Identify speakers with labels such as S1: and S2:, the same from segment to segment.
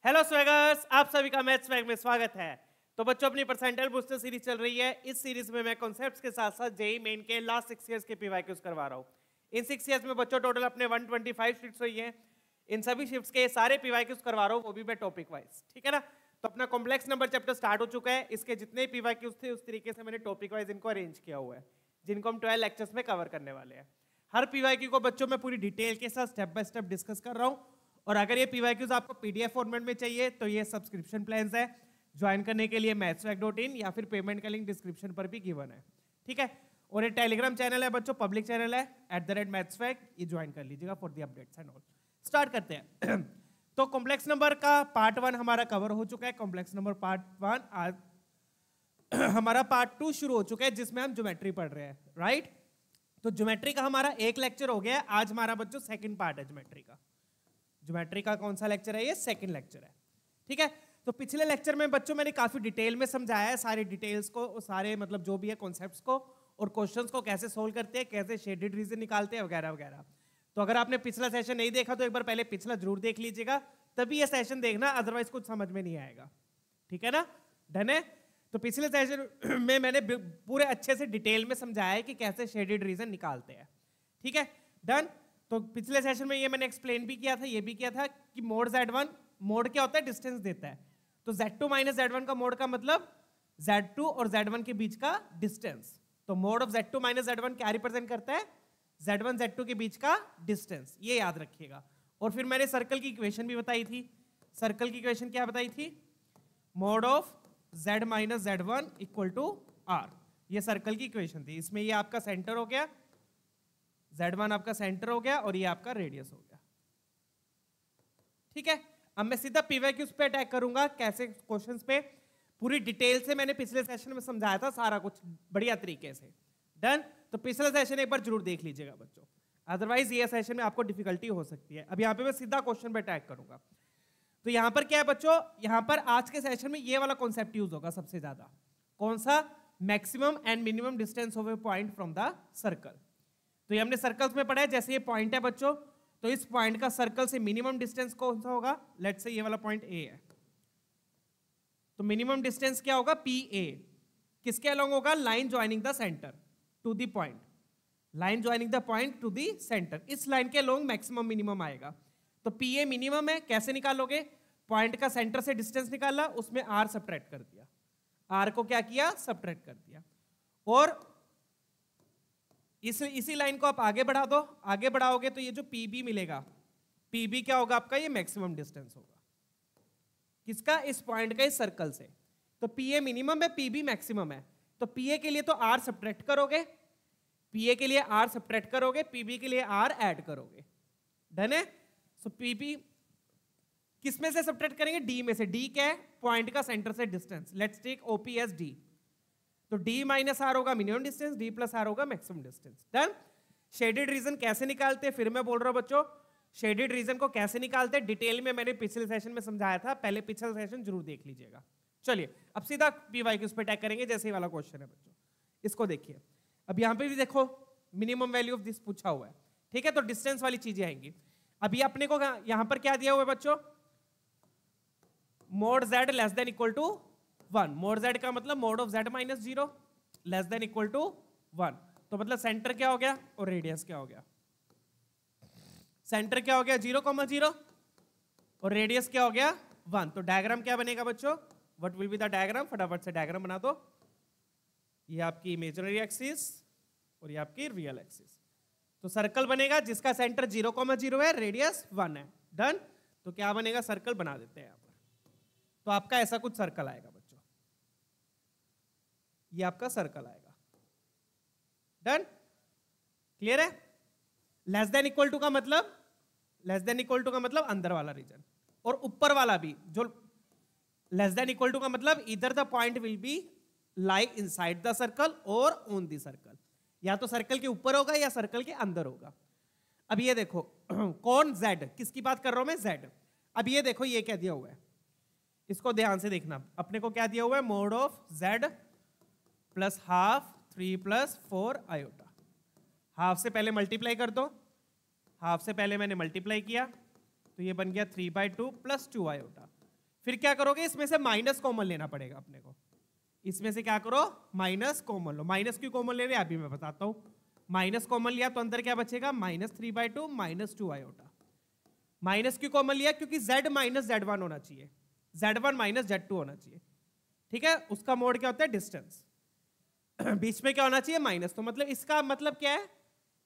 S1: Hello स्वैगर्स, आप सभी का मैथ्स स्वैग में स्वागत है। तो बच्चों, अपनी परसेंटाइल बूस्टर सीरीज चल रही है। इस सीरीज में मैं कॉन्सेप्ट्स के साथ साथ जेईई मेन के लास्ट 6 इयर्स के पीवाईक्यूज करवा रहा हूँ। इन 6 इयर्स में बच्चों टोटल अपने 125 शिफ्ट्स हुई हैं। इन सभी शिफ्ट्स के सारे पीवाईक्यूज करवा रहा हूँ, वो भी मैं टॉपिक वाइज, ठीक है ना। तो अपना कॉम्प्लेक्स नंबर चैप्टर स्टार्ट हो चुका है। इसके जितने पीवाईक्यूज थे उस तरीके से मैंने टॉपिक वाइज इनको अरेंज किया हुआ है, जिनको हम 12 लेक्चर्स में कवर करने वाले हैं। हर पीवाईक्यू को बच्चों मैं पूरी डिटेल के साथ स्टेप बाय स्टेप डिस्कस कर रहा हूँ। और अगर ये पीवाईक्यूज आपको पीडीएफ फॉर्मेट में चाहिए तो ये सब्सक्रिप्शन प्लान्स है। ज्वाइन करने के लिए mathswag.in या फिर पेमेंट का लिंक डिस्क्रिप्शन पर भी गिवन है, ठीक है। और ये टेलीग्राम चैनल है बच्चों, पब्लिक चैनल है @mathswag, ये ज्वाइन कर लीजिएगा for the updates and all. Start करते हैं। तो कॉम्प्लेक्स नंबर का पार्ट 1 हमारा कवर हो चुका है। कॉम्प्लेक्स नंबर पार्ट 1 आज हमारा पार्ट 2 शुरू हो चुका है, जिसमें हम ज्योमेट्री पढ़ रहे हैं, राइट। तो ज्योमेट्री का हमारा एक लेक्चर हो गया है। आज हमारा बच्चों सेकंड पार्ट है ज्योमेट्री का। ज्योमेट्री का कौन सा लेक्चर है? ये सेकंड लेक्चर है, ठीक है। तो पिछले लेक्चर में बच्चों मैंने काफी डिटेल में समझाया है सारे डिटेल्स को, सारे मतलब जो भी है कॉन्सेप्ट्स को, और क्वेश्चंस को कैसे सोल्व करते हैं, कैसे शेडेड रीजन निकालते हैं, वगैरह वगैरह। तो अगर आपने पिछला सेशन नहीं देखा तो एक बार पहले पिछला जरूर देख लीजिएगा, तभी ये सेशन देखना, अदरवाइज कुछ समझ में नहीं आएगा, ठीक है ना। डन है। तो पिछले सेशन में मैंने पूरे अच्छे से डिटेल में समझाया है कि कैसे शेडेड रीजन निकालते हैं, ठीक है। डन। तो पिछले सेशन में ये मैंने एक्सप्लेन भी किया था, ये भी किया था कि मोड Z1, मोड क्या होता है? डिस्टेंस देता है। तो Z2 माइनस Z1 का मोड का मतलब Z2 और Z1 के बीच का डिस्टेंस। तो mode of Z2 minus Z1 क्या रिप्रेजेंट करता है? Z1 Z2 के बीच का डिस्टेंस, ये याद रखिएगा। और फिर मैंने सर्कल की इक्वेशन भी बताई थी। सर्कल की इक्वेशन क्या बताई थी? Mode of Z minus Z1 equal to R। ये सर्कल की इक्वेशन थी। इसमें ये आपका सेंटर हो गया, Z1 आपका सेंटर हो गया, और ये आपका रेडियस हो गया, ठीक है। अब मैं सीधा पीवाईक्यूज पे अटैक करूंगा। कैसे क्वेश्चंस पे पूरी डिटेल से मैंने पिछले सेशन में समझाया था सारा कुछ बढ़िया तरीके से। डन। तो पिछला सेशन एक बार जरूर देख लीजिएगा बच्चों, अदरवाइज ये सेशन में आपको डिफिकल्टी हो सकती है। अब यहाँ पे मैं सीधा क्वेश्चन पे अटैक करूंगा। तो यहाँ पर क्या है बच्चों? यहाँ पर आज के सेशन में ये वाला कॉन्सेप्ट यूज होगा सबसे ज्यादा। कौन सा? Maximum and minimum distance of A point from the circle. तो ये हमने सर्कल्स में पढ़ा है। जैसे ये पॉइंट है बच्चों, तो इस पॉइंट का सर्कल से मिनिमम डिस्टेंस कौन सा होगा? लेट्स से ये वाला पॉइंट ए है, तो मिनिमम डिस्टेंस क्या होगा? PA। किसके अलोंग होगा? Line joining the centre to the point. Line joining the point to the centre, इस लाइन के अलोंग मैक्सिमम मिनिमम आएगा। तो PA मिनिमम है। कैसे निकालोगे? पॉइंट का सेंटर से डिस्टेंस निकाला, उसमें R सब्ट्रैक्ट कर दिया। R को क्या किया? सब्ट्रैक्ट कर दिया। और इसी लाइन को आप आगे बढ़ा दो। आगे बढ़ाओगे तो ये जो PB मिलेगा, PB क्या होगा आपका? ये मैक्सिमम डिस्टेंस होगा। किसका? इस पॉइंट का, इस सर्कल से। तो PA मिनिमम है, PB मैक्सिमम है। तो PA के लिए तो R सब्ट्रैक्ट करोगे, PA के लिए R सब्ट्रैक्ट करोगे, PB के लिए R ऐड करोगे। डन है। सो PB किस में से सब्ट्रैक्ट करेंगे? D में से। D क्या है? पॉइंट का सेंटर से distance. Let's take OP as D। तो D माइनस R होगा minimum distance, D plus R होगा maximum distance. Done. Shaded region कैसे निकालते हैं? फिर मैं बोल रहा हूं बच्चों, शेडेड रीजन को कैसे निकालते हैं डिटेल में मैंने पिछले सेशन में समझाया था। पहले पिछला सेशन जरूर देख लीजिएगा। चलिए अब सीधा पीवाईक्यूज पे अटैक करेंगे। जैसे ही वाला क्वेश्चन है बच्चों, इसको देखिए। अब यहाँ पे भी देखो मिनिमम वैल्यू ऑफ दिस पूछा हुआ है, ठीक है। तो डिस्टेंस वाली चीजें आएंगी। अभी अपने को यहाँ पर क्या दिया हुआ है बच्चों? Mode Z less than equal to 1। Mode Z का मतलब mode of Z minus 0 less than equal to 1। तो मतलब सेंटर क्या हो गया और रेडियस क्या हो गया? सेंटर क्या हो गया? 0,0 और रेडियस क्या हो गया? 1। तो डायग्राम क्या बनेगा बच्चों? What will be the diagram? फटाफट से डायग्राम बना दो। ये आपकी इमेजिनरी एक्सिस और ये आपकी रियल एक्सिस। तो सर्कल बनेगा जिसका सेंटर 0,0 है, रेडियस 1 है। डन। तो क्या बनेगा? सर्कल बना देते हैं यहाँ पर। तो आपका ऐसा कुछ सर्कल आएगा बच्चों, ये आपका सर्कल आएगा। डन। क्लियर है? लेस देन इक्वल टू का मतलब, लेस देन इक्वल टू का मतलब अंदर वाला रीजन, और ऊपर वाला भी। जो लेस देन इक्वल टू का मतलब इधर the point will be lie inside the circle और ऑन द सर्कल। या तो सर्कल के ऊपर होगा या सर्कल के अंदर होगा। अब ये देखो कौन? Z। किसकी बात कर रहा हूं मैं? Z। अब ये देखो ये क्या दिया हुआ है, इसको ध्यान से देखना। अपने को क्या दिया हुआ है? Mode of Z plus half 3 plus 4 iota. Half से पहले मल्टीप्लाई कर दो, हाफ से पहले मैंने मल्टीप्लाई किया, तो ये बन गया 3/2 प्लस 2 आयोटा। फिर क्या करोगे, इसमें से माइनस कॉमन लेना पड़ेगा अपने को। इसमें से क्या करो, माइनस कॉमन लो। माइनस क्यों कॉमन ले रहे हैं अभी मैं बताता हूं। माइनस कॉमन लिया तो अंदर क्या बचेगा, -3/2 -2 आयोटा। माइनस क्यों कॉमन लिया, क्योंकि z माइनस z1 होना चाहिए, z1 माइनस z2 होना चाहिए। ठीक है, उसका मोड क्या होता है, डिस्टेंस। बीच में क्या होना चाहिए, माइनस। तो मतलब इसका मतलब क्या है,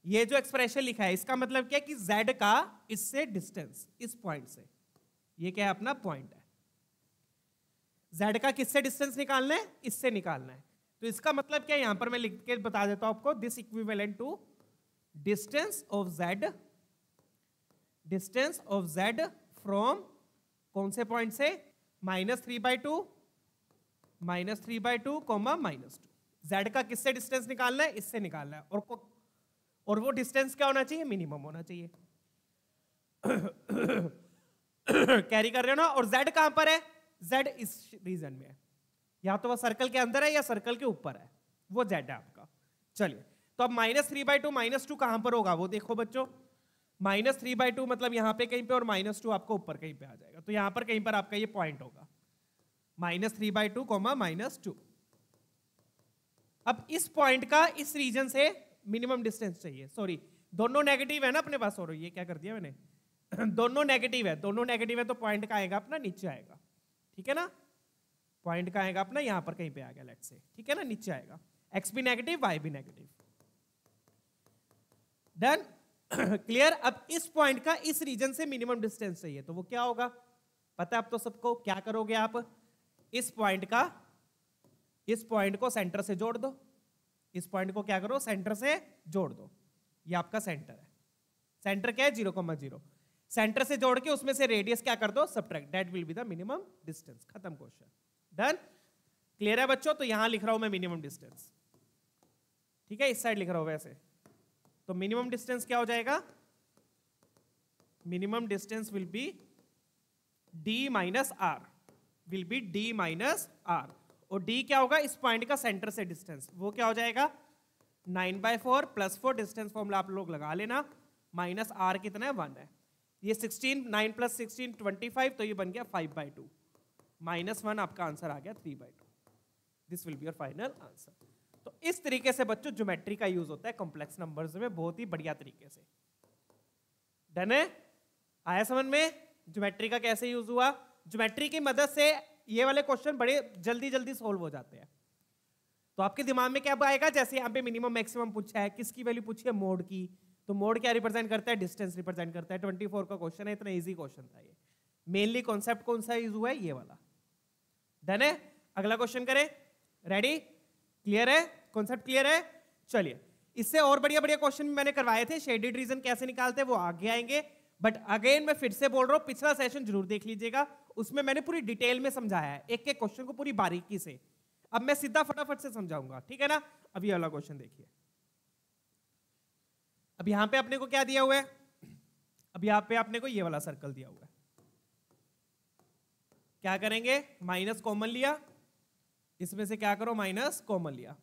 S1: ये जो एक्सप्रेशन लिखा है इसका मतलब क्या है कि z का इससे डिस्टेंस, इस पॉइंट से, ये क्या है अपना पॉइंट है। z का किससे डिस्टेंस निकालना है, इससे निकालना है। तो इसका मतलब क्या है, यहां पर मैं लिख के बता देता हूं आपको, this equivalent to distance of z, distance of z from कौन से पॉइंट से, -3/2 -3/2 -2। z का किससे डिस्टेंस निकालना है, इससे निकालना है। और वो डिस्टेंस क्या होना चाहिए, मिनिमम होना चाहिए। कैरी कर रहे हो ना। और z कहां पर है, z इस रीजन में है, या तो वह सर्कल के अंदर है या सर्कल के ऊपर है, वो z है आपका। चलिए, तो अब -3/2 -2 कहां पर होगा वो देखो बच्चों। -3/2 मतलब यहां पे कहीं पे, और -2 आपको ऊपर कहीं पे आ जाएगा। तो यहां पर कहीं पर आपका ये पॉइंट होगा, -3/2 -2। अब इस पॉइंट का इस रीजन से मिनिमम डिस्टेंस चाहिए। सॉरी, दोनों नेगेटिव है ना अपने पास, और ये क्या कर दिया मैंने दोनों नेगेटिव है, दोनों नेगेटिव है, तो पॉइंट का आएगा अपना नीचे आएगा। ठीक है ना, पॉइंट का आएगा अपना यहां पर कहीं पे आ गया, लेट्स से। ठीक है ना, नीचे आएगा, x भी नेगेटिव y भी नेगेटिव। Done, clear. अब इस पॉइंट का इस रीजन से मिनिमम डिस्टेंस चाहिए, तो वो क्या होगा पता है अब तो सबको। क्या करोगे आप, इस पॉइंट को सेंटर से जोड़ दो। इस पॉइंट को क्या करो, सेंटर से जोड़ दो। ये आपका सेंटर है, सेंटर क्या है 0,0। सेंटर से जोड़ के उसमें से रेडियस क्या कर दो, subtract, that will be the minimum distance. खत्म क्वेश्चन, डन। क्लियर है बच्चों। तो यहां लिख रहा हूं मैं मिनिमम डिस्टेंस। ठीक है, इस साइड लिख रहा हूं वैसे। तो मिनिमम डिस्टेंस क्या हो जाएगा, minimum distance will be d minus r, will be d minus r। और d क्या होगा, इस पॉइंट का सेंटर से डिस्टेंस, वो क्या हो जाएगा 9/4 + 4, डिस्टेंस फॉर्मूला आप लोग लगा लेना, माइनस r कितना है 1 है। ये 16, 9 + 16 25, तो ये बन गया 5/2, -1 आपका आंसर आ गया 3/2। This will be your final answer. तो इस तरीके से बच्चों ज्योमेट्री का यूज होता है कॉम्प्लेक्स नंबर्स में, बहुत ही बढ़िया तरीके से। डन है, आया समझ में ज्योमेट्री का कैसे यूज हुआ। ज्योमेट्री की मदद से ये वाले क्वेश्चन बड़े जल्दी जल्दी सोल्व हो जाते हैं। तो आपके दिमाग में क्या आएगा, जैसे यहाँ पे मिनिमम मैक्सिमम पूछा है, किसकी वैल्यू पूछी है, मोड की। तो मोड क्या रिप्रेजेंट करता है, डिस्टेंस रिप्रेजेंट करता है। 24 का क्वेश्चन है, इतना इजी क्वेश्चन था ये। मेनली कॉन्सेप्ट कौन सा यूज हुआ है, ये वाला। डन है, अगला क्वेश्चन करें, रेडी, क्लियर है, कॉन्सेप्ट क्लियर है। चलिए, इससे और बढ़िया बढ़िया क्वेश्चन मैंने करवाए थे, शेडेड रीजन कैसे निकालते हैं वो आगे आएंगे। बट अगेन मैं फिर से बोल रहा हूं, पिछला सेशन जरूर देख लीजिएगा, उसमें मैंने पूरी डिटेल में समझाया है, एक एक क्वेश्चन को पूरी बारीकी से। अब मैं सीधा फटाफट से समझाऊंगा, ठीक है ना। अब ये वाला क्वेश्चन देखिए, अब यहां पे अपने को क्या दिया हुआ है, अब यहां पे आपने को ये वाला सर्कल दिया हुआ है। क्या करेंगे, माइनस कॉमन लिया, इसमें से क्या करो माइनस कॉमन लिया,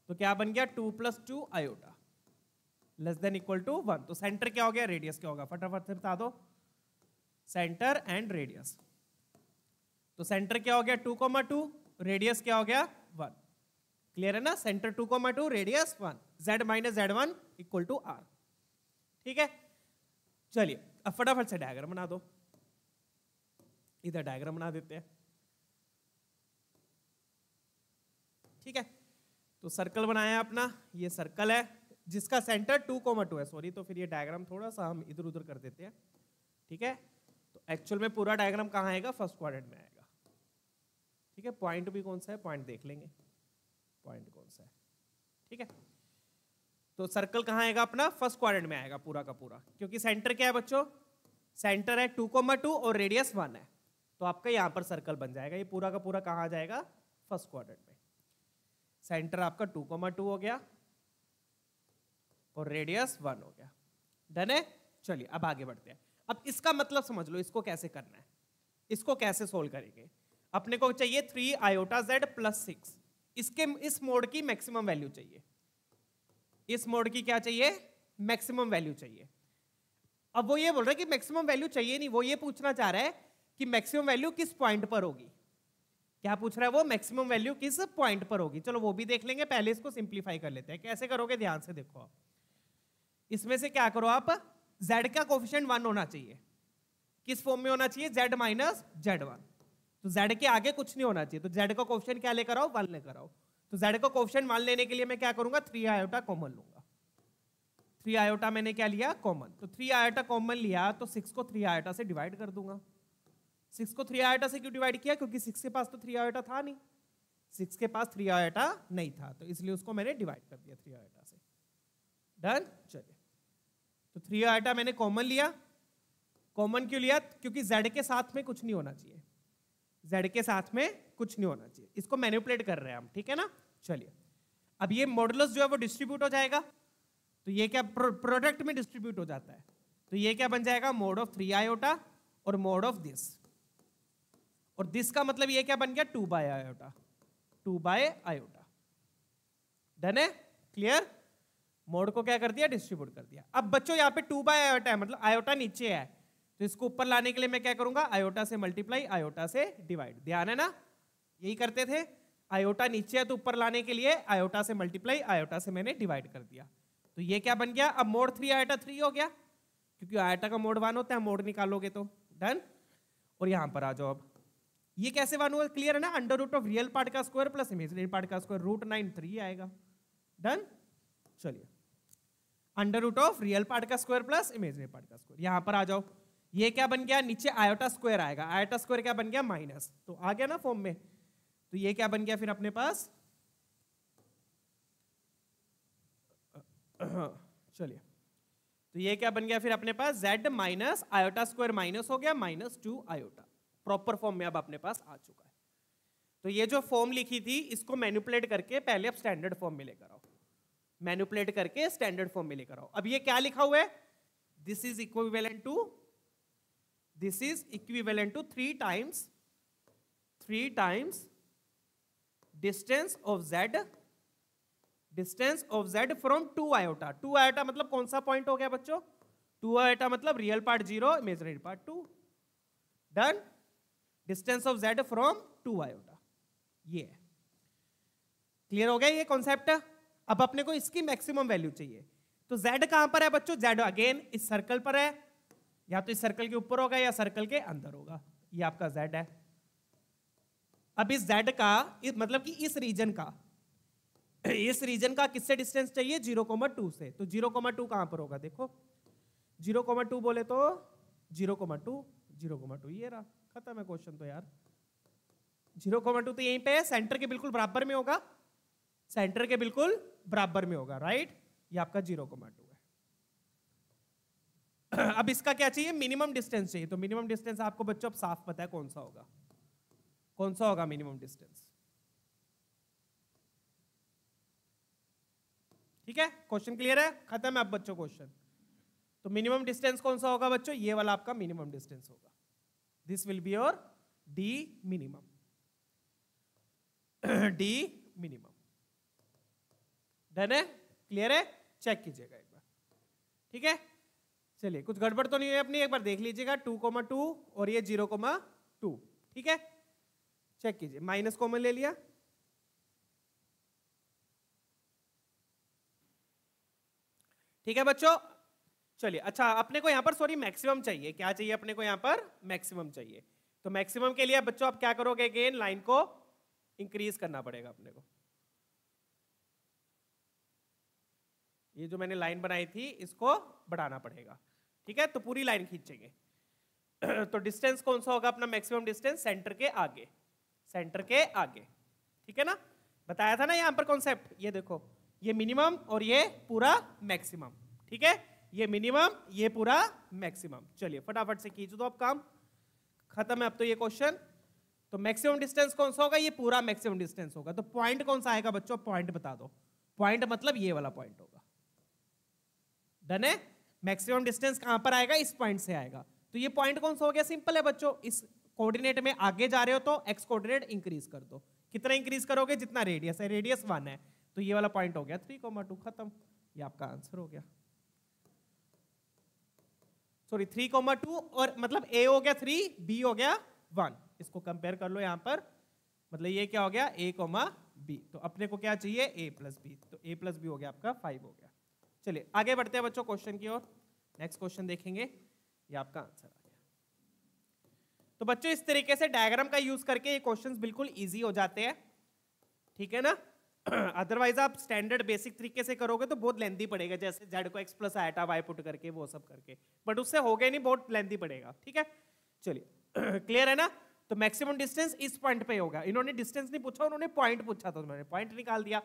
S1: तो क्या बन गया 2 + 2 आयोटा < 1। तो सेंटर क्या हो गया, रेडियस क्या होगा, फटाफट से बता दो, सेंटर एंड रेडियस। तो सेंटर क्या हो गया 2,2, रेडियस क्या हो गया 1। क्लियर है ना, centre 2,2, radius 1, z - z1 = r। ठीक है, चलिए अब फटाफट से डायग्राम बना दो, इधर डायग्राम बना देते हैं। ठीक है, तो सर्कल बनाया अपना, ये सर्कल है जिसका सेंटर 2,2 है। सॉरी, तो फिर ये डायग्राम थोड़ा सा हम इधर उधर कर देते हैं। ठीक है, तो एक्चुअल में पूरा डायग्राम कहाँ आएगा, फर्स्ट क्वाड्रेंट में आएगा। ठीक है, पॉइंट भी कौन सा है, पॉइंट देख लेंगे पॉइंट कौन सा है। ठीक है, तो सर्कल कहाँ आएगा अपना, फर्स्ट क्वाड्रेंट में आएगा पूरा का पूरा, क्योंकि सेंटर क्या है बच्चों, सेंटर है 2,2 और रेडियस 1 है। तो आपका यहां पर सर्कल बन जाएगा, ये पूरा का पूरा कहाँ आ जाएगा, फर्स्ट क्वाड्रेंट में। सेंटर आपका 2,2 हो गया और रेडियस 1 हो गया। डन है, चलिए अब आगे बढ़ते हैं। अब इसका मतलब समझ लो, इसको कैसे करना है, इसको कैसे सोल्व करेंगे। अपने को चाहिए 3 आयोटा z + 6, इसके इस मोड की मैक्सिमम वैल्यू चाहिए, इस मोड की क्या चाहिए, मैक्सिमम वैल्यू चाहिए। अब वो ये बोल रहा है कि मैक्सिमम वैल्यू चाहिए नहीं, वो ये पूछना चाह रहा है कि मैक्सिमम वैल्यू किस पॉइंट पर होगी। क्या पूछ रहा है वो, मैक्सिमम वैल्यू किस पॉइंट पर होगी। चलो वो भी देख लेंगे, पहले इसको सिंप्लीफाई कर लेते हैं। कैसे करोगे ध्यान से देखो आप, इसमें से क्या करो आप, z का कोफिशिएंट 1 होना चाहिए। किस फॉर्म में होना चाहिए, z माइनस z1, तो z के आगे कुछ नहीं होना चाहिए, तो z का कोफिशिएंट क्या लेकर आओ, 1 लेकर आओ। तो z का कोफिशिएंट 1 लेने के लिए मैं क्या करूंगा, 3 आयोटा कॉमन लूंगा। 3 आयोटा मैंने क्या लिया, कॉमन, तो 3 आयोटा कॉमन लिया तो 6 को 3 आयोटा से डिवाइड कर दूंगा। 6 को 3 आयोटा से क्यों डिवाइड किया, क्योंकि 6 के पास तो 3 आयोटा था नहीं, 6 के पास 3 आयोटा नहीं था, तो इसलिए उसको मैंने डिवाइड कर दिया 3 आयोटा से। डन, चलिए, तो 3 आयोटा मैंने कॉमन लिया। कॉमन क्यों लिया, क्योंकि z के साथ में कुछ नहीं होना चाहिए, z के साथ में कुछ नहीं होना चाहिए, इसको मैनिपुलेट कर रहे हैं हम, ठीक है ना। चलिए, अब ये मॉडुलस जो है वो डिस्ट्रीब्यूट हो जाएगा, तो ये क्या प्रोडक्ट में डिस्ट्रीब्यूट हो जाता है, तो ये क्या बन जाएगा, मोड ऑफ 3 आयोटा और मोड ऑफ दिस, और दिस का मतलब ये क्या बन गया, 2 by iota, 2 by iota. Done है, क्लियर। मोड को क्या कर दिया, डिस्ट्रीब्यूट कर दिया। अब बच्चों यहाँ पे 2 बाय आयोटा है, मतलब आयोटा नीचे है, तो इसको ऊपर लाने के लिए मैं क्या करूंगा, आयोटा से मल्टीप्लाई, आयोटा से डिवाइड। ध्यान है ना, यही करते थे, आयोटा नीचे है तो ऊपर लाने के लिए आयोटा से मल्टीप्लाई, आयोटा से मैंने डिवाइड कर दिया। तो ये क्या बन गया, अब मोड 3 आयोटा 3 हो गया, क्योंकि आयोटा का मोड 1 होता है, मोड निकालोगे तो। डन, और यहां पर आ जाओ। अब ये कैसे 1 हुआ, क्लियर है ना, under root of real part का स्क्वायर प्लस इमेजिनरी पार्ट का स्क्वायर, रूट 9 3 आएगा। डन, चलिए, under root of real part का स्क्वायर प्लस इमेजिनरी पार्ट का स्क्वायर, यहां पर आ जाओ। ये क्या बन गया, नीचे आयोटा स्क्वायर आएगा, आयोटा स्क्वायर क्या बन गया, माइनस, तो आ गया ना फॉर्म में। तो ये क्या बन गया फिर अपने पास, चलिए, तो ये क्या बन गया फिर अपने पास, z minus iota square minus हो गया, -2 आयोटा, प्रॉपर फॉर्म में अब अपने पास आ चुका है। तो ये जो फॉर्म लिखी थी इसको मैनिपुलेट करके पहले अब स्टैंडर्ड फॉर्म में लेकर आओ, मैनिपुलेट करके स्टैंडर्ड फॉर्म में लेकर आओ। अब ये क्या लिखा हुआ है, this is equivalent to 3 times distance of z from 2 iota. 2 iota मतलब कौन सा पॉइंट हो गया बच्चों, 2 आयोटा मतलब real part 0, imaginary part 2। Done, distance of z from 2 iota, ये है। क्लियर हो गया ये कॉन्सेप्ट। अब अपने को इसकी मैक्सिमम वैल्यू चाहिए, तो z कहां पर है बच्चों, z अगेन इस सर्कल पर है, या तो इस सर्कल के ऊपर होगा या सर्कल के अंदर होगा, ये आपका z है। अब इस z का मतलब कि इस रीजन का किससे डिस्टेंस चाहिए, 0,2 से, तो 0,2 कहां पर होगा, देखो 0,2 बोले तो 0,2 ये रहा, खत्म है क्वेश्चन। तो यार 0,2 तो यहीं पे है, सेंटर के बिल्कुल बराबर में होगा, सेंटर के बिल्कुल बराबर में होगा, राइट, ये आपका 0,2 है। अब इसका क्या चाहिए, मिनिमम डिस्टेंस चाहिए, तो मिनिमम डिस्टेंस आपको बच्चों अब साफ पता है कौन सा होगा मिनिमम डिस्टेंस, ठीक है। क्वेश्चन क्लियर है, खत्म है अब बच्चों क्वेश्चन। तो मिनिमम डिस्टेंस कौन सा होगा बच्चों, ये वाला आपका मिनिमम डिस्टेंस होगा, this will be your D minimum, D minimum. Done है, क्लियर है, चेक कीजिएगा एक बार, ठीक है। चलिए, कुछ गड़बड़ तो नहीं है अपनी, एक बार देख लीजिएगा, 2,2 और ये 0,2, ठीक है। चेक कीजिए, माइनस कॉमन ले लिया, ठीक है बच्चों। चलिए, अच्छा अपने को यहां पर सॉरी मैक्सिमम चाहिए, क्या चाहिए अपने को यहां पर, मैक्सिमम चाहिए। तो मैक्सिमम के लिए बच्चों आप क्या करोगे, अगेन लाइन को इंक्रीज करना पड़ेगा अपने को। ये जो मैंने लाइन बनाई थी इसको बढ़ाना पड़ेगा, ठीक है। तो पूरी लाइन खींचेंगे। तो डिस्टेंस कौन सा होगा अपना मैक्सिमम डिस्टेंस, सेंटर के आगे, ठीक है ना, बताया था ना यहां पर कॉन्सेप्ट। ये देखो, ये मिनिमम और ये पूरा मैक्सिमम, ठीक है, ये मिनिमम ये पूरा मैक्सिमम। चलिए फटाफट से खींच दो अब काम, खत्म है अब तो ये क्वेश्चन। तो मैक्सिमम डिस्टेंस कौन सा होगा, ये पूरा मैक्सिमम डिस्टेंस होगा। तो पॉइंट कौन सा आएगा बच्चों, पॉइंट बता दो, पॉइंट मतलब ये वाला पॉइंट होगा। डन है, मैक्सिमम डिस्टेंस कहां पर आएगा, इस पॉइंट से आएगा। तो ये पॉइंट कौन सा हो गया, सिंपल है बच्चों, इस कोऑर्डिनेट में आगे जा रहे हो तो एक्स कोऑर्डिनेट इंक्रीज कर दो, कितना इंक्रीज करोगे, जितना रेडियस है, रेडियस 1 है, तो ये वाला पॉइंट हो गया 3,2, खत्म, ये आपका आंसर हो गया। सॉरी 3,2 और मतलब ए हो गया 3, बी हो गया 1। इसको कंपेयर कर लो यहाँ पर, मतलब ये क्या हो गया a, b। तो अपने को क्या चाहिए a प्लस बी, तो a प्लस बी हो गया आपका 5 हो गया। चलिए आगे बढ़ते हैं बच्चों क्वेश्चन की ओर। नेक्स्ट क्वेश्चन देखेंगे, ये आपका आंसर आ गया। तो बच्चों इस तरीके से डायग्राम का यूज करके ये क्वेश्चंस बिल्कुल इजी हो जाते हैं, ठीक है ना। अदरवाइज आप स्टैंडर्ड बेसिक तरीके से करोगे तो बहुत लेंथी पड़ेगा, जैसे z को x plus eta y put करके वो सब करके, बट उससे हो गया नहीं, बहुत लेंथी पड़ेगा, ठीक है। चलिए क्लियर है ना। तो मैक्सिमम डिस्टेंस इस पॉइंट पे होगा, इन्होंने डिस्टेंस नहीं पूछा, उन्होंने पॉइंट पूछा, तो उन्होंने पॉइंट निकाल दिया।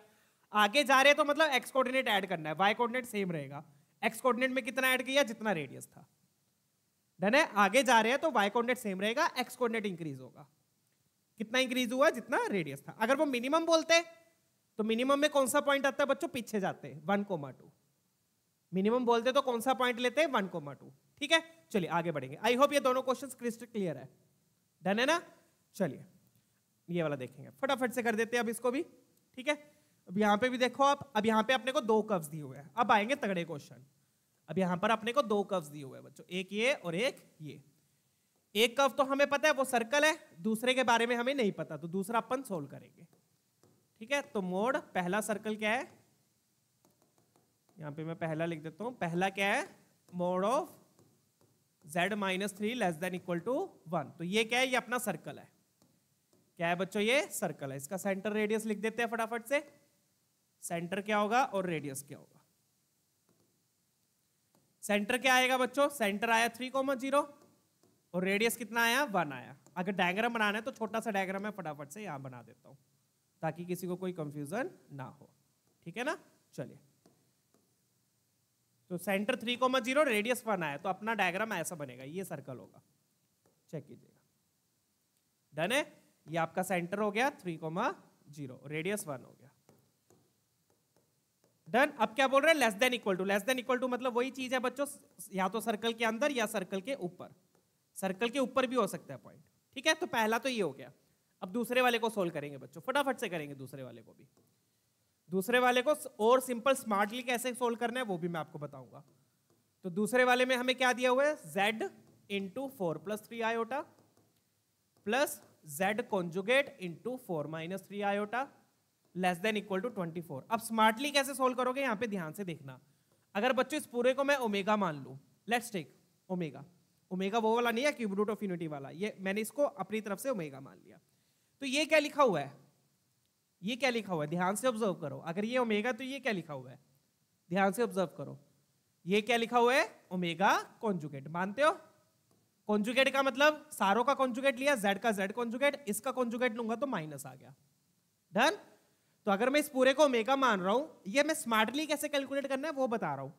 S1: आगे जा रहे हैं तो मतलब x कोऑर्डिनेट ऐड करना है, y कोऑर्डिनेट सेम रहेगा, x कोऑर्डिनेट में कितना ऐड किया जितना रेडियस था, डन है। आगे जा रहे हैं तो y कोऑर्डिनेट सेम रहेगा, x कोऑर्डिनेट इंक्रीज होगा, कितना इंक्रीज हुआ जितना रेडियस था। अगर वो मिनिमम बोलते तो मिनिमम में कौन सा पॉइंट आता है बच्चों, पीछे जाते हैं 1,2। मिनिमम बोलते तो कौन सा पॉइंट लेते हैं 1,2, ठीक है। चलिए आगे बढ़ेंगे। आई होप ये दोनों क्वेश्चंस क्रिस्टल क्लियर है, डन है ना। चलिए ये वाला देखेंगे, फटाफट से कर देते हैं अब इसको भी, ठीक है। अब यहाँ पे भी देखो आप, अब यहाँ पे अपने को 2 कर्व्स दिए हुए हैं, अब आएंगे तगड़े क्वेश्चन। अब यहाँ पर अपने को 2 कर्व्स दिए हुए हैं बच्चों, एक ये और एक ये। एक कर्व तो हमें पता है वो सर्कल है, दूसरे के बारे में हमें नहीं पता, तो दूसरा अपन सोल्व करेंगे, ठीक है। तो मोड पहला सर्कल क्या है, यहां पे मैं पहला लिख देता हूं, पहला क्या है, mode of z-3 less than equal to 1। तो ये क्या है, ये अपना सर्कल है, क्या है बच्चों, ये सर्कल है। इसका सेंटर रेडियस लिख देते हैं फटाफट से, सेंटर क्या होगा और रेडियस क्या होगा। सेंटर क्या आएगा बच्चों, सेंटर आया 3,0 और रेडियस कितना आया 1 आया। अगर डायग्राम बनाना है तो छोटा सा डायग्राम है, फटाफट से यहां बना देता हूं ताकि किसी को कोई कंफ्यूजन ना हो, ठीक है ना। चलिए तो सेंटर 3,0 रेडियस 1 आया, तो अपना डायग्राम ऐसा बनेगा, ये सर्कल होगा, चेक कीजिएगा, डन है। ये आपका सेंटर हो गया 3,0, रेडियस 1 हो गया, डन। अब क्या बोल रहे हैं, less than equal to. Less than equal to मतलब वही चीज है बच्चों, या तो सर्कल के अंदर या सर्कल के ऊपर, सर्कल के ऊपर भी हो सकता है पॉइंट, ठीक है। तो पहला तो ये हो गया। अब दूसरे वाले को सोल्व करेंगे बच्चों, फटाफट से करेंगे दूसरे वाले को भी। दूसरे वाले को और सिंपल स्मार्टली कैसे सोल्व करना है वो भी मैं आपको बताऊंगा। तो दूसरे वाले में हमें क्या दिया हुआ है, z into 4 plus 3 iota plus z conjugate into 4 minus 3 iota less than equal to 24। अब स्मार्टली कैसे सोल्व करोगे, यहां पे ध्यान से देखना। अगर बच्चों इस पूरे को मैं ओमेगा मान लूं, लेट्स टेक ओमेगा, ओमेगा वो वाला नहीं है क्यूब रूट ऑफ यूनिटी वाला, ये मैंने इसको अपनी तरफ से ओमेगा मान लिया। तो ये क्या लिखा हुआ है, ये क्या लिखा हुआ है, ध्यान से ऑब्जर्व करो। अगर ये ओमेगा तो ये क्या लिखा हुआ है, ध्यान से ऑब्जर्व करो। ये क्या लिखा हुआ है, ओमेगा कॉन्जुगेट। मानते हो, कॉन्जुगेट का मतलब सारों का कॉन्जुगेट लिया, z का z कॉन्जुगेट, इसका कॉन्जुगेट लूंगा तो माइनस आ गया, डन। तो अगर मैं इस पूरे को ओमेगा मान रहा हूं, ये मैं स्मार्टली कैसे कैलकुलेट करना है वो बता रहा हूं।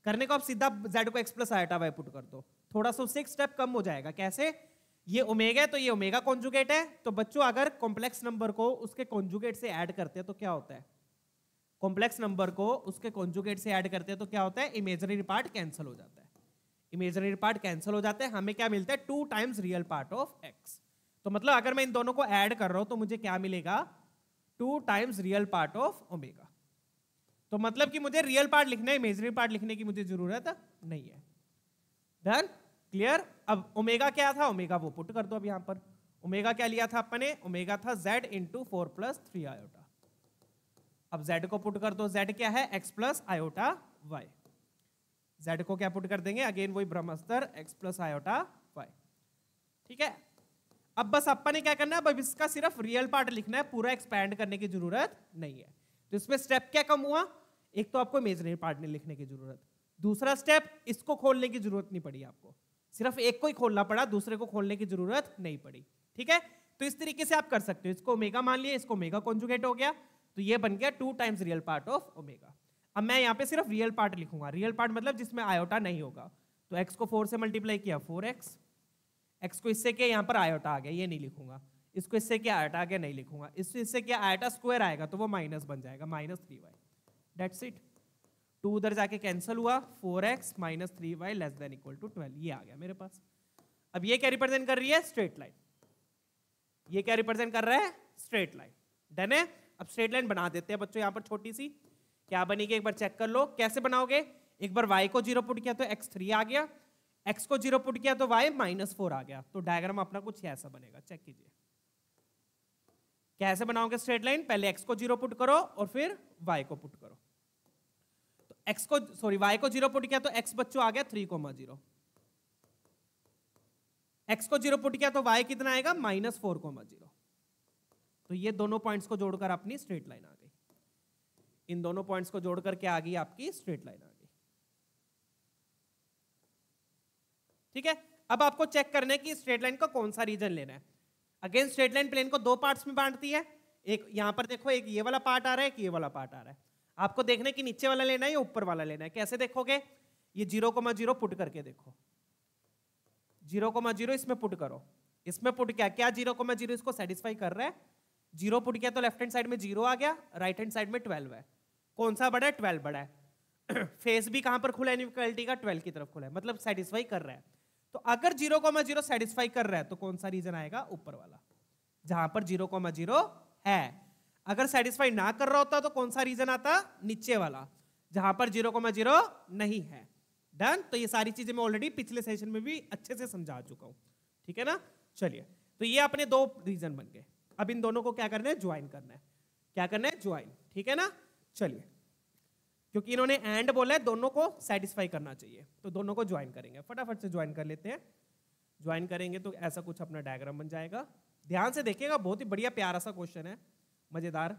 S1: करने को आप सीधा z को x plus eta y put कर दो, थोड़ा सा उससे एक स्टेप कम हो जाएगा। कैसे, ये ओमेगा है तो ये ओमेगा कॉन्जुगेट है। तो बच्चों अगर कॉम्प्लेक्स नंबर को उसके कॉन्जुगेट से ऐड करते हैं तो क्या होता है, कॉम्प्लेक्स नंबर को उसके कॉन्जुगेट से ऐड करते हैं तो क्या होता है, इमेजिनरी पार्ट कैंसिल हो जाता है, इमेजिनरी पार्ट कैंसिल हो जाता है। हमें क्या मिलता है, 2 times real part of x। तो मतलब अगर मैं इन दोनों को ऐड कर रहा हूं तो मुझे क्या मिलेगा, 2 times real part of omega. तो मतलब कि मुझे रियल पार्ट लिखना है, इमेजिनरी पार्ट लिखने की मुझे जरूरत नहीं है, डन, क्लियर। अब ओमेगा क्या था, ओमेगा वो पुट कर दो। अब यहां पर ओमेगा क्या लिया था अपने, ओमेगा था z इंटू 4 प्लस 3 आयोटा। अब z को पुट कर दो, z क्या है, x plus iota y। z को क्या पुट कर देंगे, अगेन वही ब्रह्मास्त्र x प्लस आयोटा y, ठीक है। अब बस अपन ने क्या करना है, अब इसका सिर्फ रियल पार्ट लिखना है, पूरा एक्सपैंड करने की जरूरत नहीं है। तो इसमें स्टेप क्या कम हुआ, एक तो आपको इमेजिनरी पार्ट नहीं लिखने की जरूरत, दूसरा स्टेप इसको खोलने की जरूरत नहीं पड़ी आपको, सिर्फ एक को ही खोलना पड़ा, दूसरे को खोलने की जरूरत नहीं पड़ी, ठीक है। तो इस तरीके से आप कर सकते हो, इसको ओमेगा मान लिया, इसको ओमेगा कॉन्जुगेट हो गया, तो ये बन गया 2 times real part of omega. अब मैं यहाँ पे सिर्फ रियल पार्ट लिखूंगा, रियल पार्ट मतलब जिसमें आयोटा नहीं होगा। तो x को 4 से मल्टीप्लाई किया 4x, x को इससे किया, यहाँ पर आयोटा आ गया, ये नहीं लिखूंगा। इसको इससे क्या आयोटा आ गया, नहीं लिखूंगा। इससे क्या आयोटा स्क्वायर आएगा तो वो माइनस बन जाएगा, माइनस 3y, दैट्स इट। 2 उधर जाके कैंसिल हुआ, 4x minus 3y less than equal to 12, ये आ गया मेरे पास। अब ये क्या रिप्रेजेंट कर रही है, स्ट्रेट लाइन। ये क्या रिप्रेजेंट कर रहा है, स्ट्रेट लाइन, डन है। अब स्ट्रेट लाइन बना देते हैं बच्चों, यहाँ पर छोटी सी क्या बनेगी एक बार चेक कर लो। कैसे बनाओगे, एक बार y को 0 पुट किया तो x 3 आ गया, x को 0 पुट किया तो y -4 आ गया, तो डायग्राम अपना कुछ ऐसा बनेगा। चेक कीजिए कैसे बनाओगे स्ट्रेट लाइन। पहले x को 0 पुट करो और फिर y को पुट करो। तो y को 0 पुट किया तो x बच्चों आ गया 3,0। x को 0 पुट किया तो y कितना आएगा -4,0। तो ये दोनों पॉइंट्स को जोड़कर अपनी स्ट्रेट लाइन आ गई। इन दोनों पॉइंट्स को जोड़कर क्या आ गई आपकी स्ट्रेट लाइन आ गई। ठीक है, अब आपको चेक करना है कि स्ट्रेट लाइन का कौन सा रीजन लेना है। अगेन स्ट्रेट लाइन प्लेन को दो पार्ट्स में बांटती है। एक यहां पर देखो, एक ये वाला पार्ट आ रहा है, एक ये वाला पार्ट आ रहा है। आपको देखना है कि नीचे वाला लेना है या ऊपर वाला लेना है। कैसे देखोगे, ये 0,0 पुट करके देखो। 0,0 इसमें पुट करो। इसमें पुट क्या 0,0 इसको सेटिस्फाई कर रहा है। 0 पुट किया तो लेफ्ट हैंड साइड में 0 आ गया, राइट हैंड साइड में 12 है। कौन सा बड़ा है, 12 बड़ा है। फेस भी कहां पर खुला है इनइक्वालिटी का, 12 की तरफ खुला है, मतलब सेटिस्फाई कर रहा है। तो अगर 0,0 सेटिस्फाई कर रहा है तो कौन सा रीजन आएगा, ऊपर वाला, जहां पर 0,0 है। अगर सेटिस्फाई ना कर रहा होता तो कौन सा रीजन आता, नीचे वाला, जहां पर 0,0 नहीं है। डन। तो ये सारी चीजें मैं ऑलरेडी पिछले सेशन में भी अच्छे से समझा चुका हूं। ठीक है ना। चलिए, तो ये अपने दो रीजन बन गए। अब इन दोनों को क्या करना है, ज्वाइन करना है। क्या करना है, ज्वाइन। ठीक है ना। चलिए, क्योंकि इन्होंने एंड बोला है, दोनों को सेटिस्फाई करना चाहिए, तो दोनों को ज्वाइन करेंगे। फटाफट से ज्वाइन कर लेते हैं। ज्वाइन करेंगे तो ऐसा कुछ अपना डायग्राम बन जाएगा। ध्यान से देखिएगा, बहुत ही बढ़िया प्यारा सा क्वेश्चन है, मजेदार।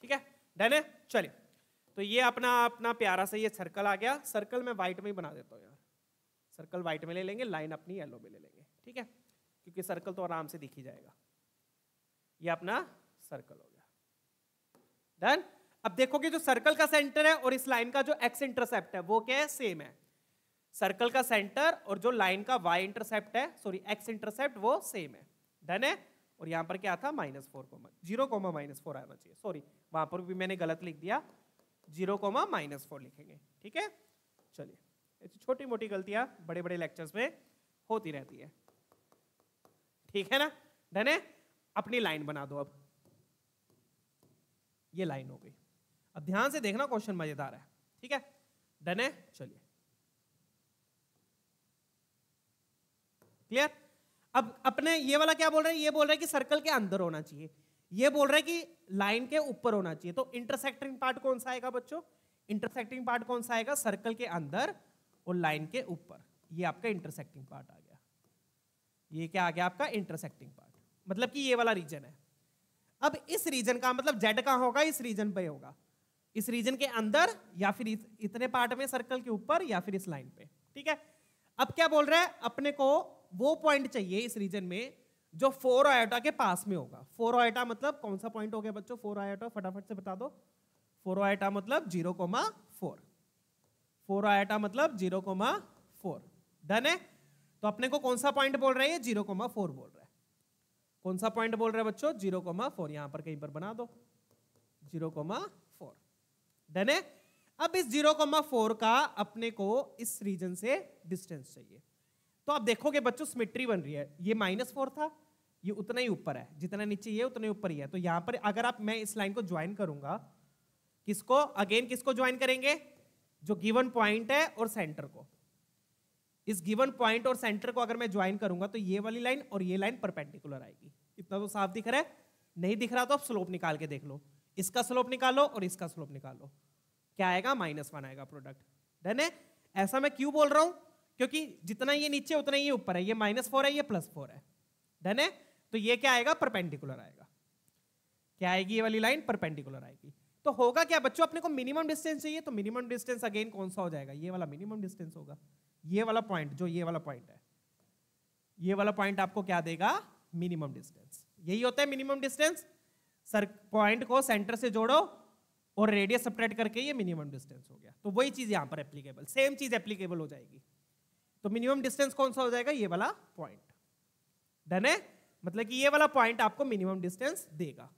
S1: ठीक है, डन है। चलिए, तो ये अपना प्यारा सा ये सर्कल आ गया। सर्कल में व्हाइट में ही बना देता हूं यार। सर्कल व्हाइट में ले लेंगे, लाइन अपनी येलो में ले लेंगे। ठीक है, क्योंकि सर्कल तो आराम से दिख ही जाएगा। ये अपना सर्कल हो गया। डन। अब देखोगे जो सर्कल का सेंटर है और इस लाइन का जो एक्स इंटरसेप्ट है वो क्या है, सेम है। सर्कल का सेंटर और जो लाइन का वाई इंटरसेप्ट है, सॉरी एक्स इंटरसेप्ट, वो सेम है। डन है। और यहां पर क्या था, -4, 0,-4 आना चाहिए। सॉरी, वहां पर भी मैंने गलत लिख दिया, 0,-4 लिखेंगे। ठीक है। चलिए, छोटी मोटी गलतियां बड़े बड़े लेक्चर्स में होती रहती है। ठीक है ना। डन है। अपनी लाइन बना दो। अब ये लाइन हो गई। अब ध्यान से देखना, क्वेश्चन मजेदार है। ठीक है, डन है। चलिए, क्लियर। अब अपने ये वाला क्या बोल रहे हैं, ये बोल रहे हैं कि सर्कल के अंदर होना चाहिए, ये बोल रहे हैं कि लाइन के ऊपर होना चाहिए। तो इंटरसेक्टिंग पार्ट कौन सा आएगा बच्चों, इंटरसेक्टिंग पार्ट कौन सा आएगा, सर्कल के अंदर और लाइन के ऊपर। ये आपका इंटरसेक्टिंग पार्ट आ गया। ये क्या आ गया आपका, इंटरसेक्टिंग पार्ट, मतलब कि ये वाला रीजन है। अब इस रीजन का मतलब जेड कहां होगा, इस रीजन पे होगा, इस रीजन के अंदर या फिर इतने पार्ट में सर्कल के ऊपर या फिर इस लाइन पे। ठीक है। अब क्या बोल रहा है, अपने को वो पॉइंट चाहिए इस रीजन में जो 4 आयोटा के पास में होगा। 4 आयोटा मतलब कौन सा पॉइंट हो गया बच्चों, 4 आयोटा फटाफट से बता दो। 4 आयोटा मतलब 0,4। 4 आयोटा मतलब 0,4। डन है। तो अपने को कौन सा पॉइंट बोल रहा है, 0,4 बोल रहा है। कौन सा पॉइंट बोल रहा है बच्चों, 0,4। यहां पर कहीं पर बना दो 0,4। डन है। अब इस 0,4 का अपने को इस रीजन से डिस्टेंस चाहिए। तो आप देखोगे बच्चों सिमेट्री बन रही है। ये -4 था, ये उतना ही ऊपर है, जितना नीचे ये उतना ही ऊपर ही है। तो यहां पर अगर आप, मैं इस लाइन को ज्वाइन करूंगा, किसको, अगेन किसको ज्वाइन करेंगे, जो गिवन पॉइंट है और सेंटर को। इस गिवन पॉइंट और सेंटर को अगर मैं ज्वाइन करूंगा तो ये वाली लाइन और ये लाइन परपेंडिकुलर आएगी। इतना तो साफ दिख रहा है। नहीं दिख रहा तो आप स्लोप निकाल के देख लो। इसका स्लोप निकालो और इसका स्लोप निकालो, क्या आएगा, -1 आएगा प्रोडक्ट। डन है। ऐसा मैं क्यों बोल रहा हूं, क्योंकि जितना ये नीचे उतना ये ऊपर है। ये -4 है, ये +4 है। डन है। तो ये क्या आएगा, परपेंडिकुलर आएगा। क्या आएगी, ये वाली लाइन परपेंडिकुलर आएगी। तो होगा क्या बच्चों, अपने को मिनिमम डिस्टेंस चाहिए। तो मिनिमम डिस्टेंस अगेन कौन सा हो जाएगा, ये वाला मिनिमम डिस्टेंस होगा। ये वाला पॉइंट, जो ये वाला पॉइंट है, ये वाला पॉइंट आपको क्या देगा, मिनिमम डिस्टेंस। यही होता है मिनिमम डिस्टेंस। सर पॉइंट को सेंटर से जोड़ो और रेडियस सब्ट्रैक्ट करके ये मिनिमम डिस्टेंस हो गया। तो वही चीज यहां पर एप्लीकेबल, सेम चीज एप्लीकेबल हो जाएगी। तो मिनिमम डिस्टेंस कौन सा हो जाएगा, ये वाला पॉइंट। डन है। मतलब कि ये वाला पॉइंट आपको मिनिमम डिस्टेंस देगा।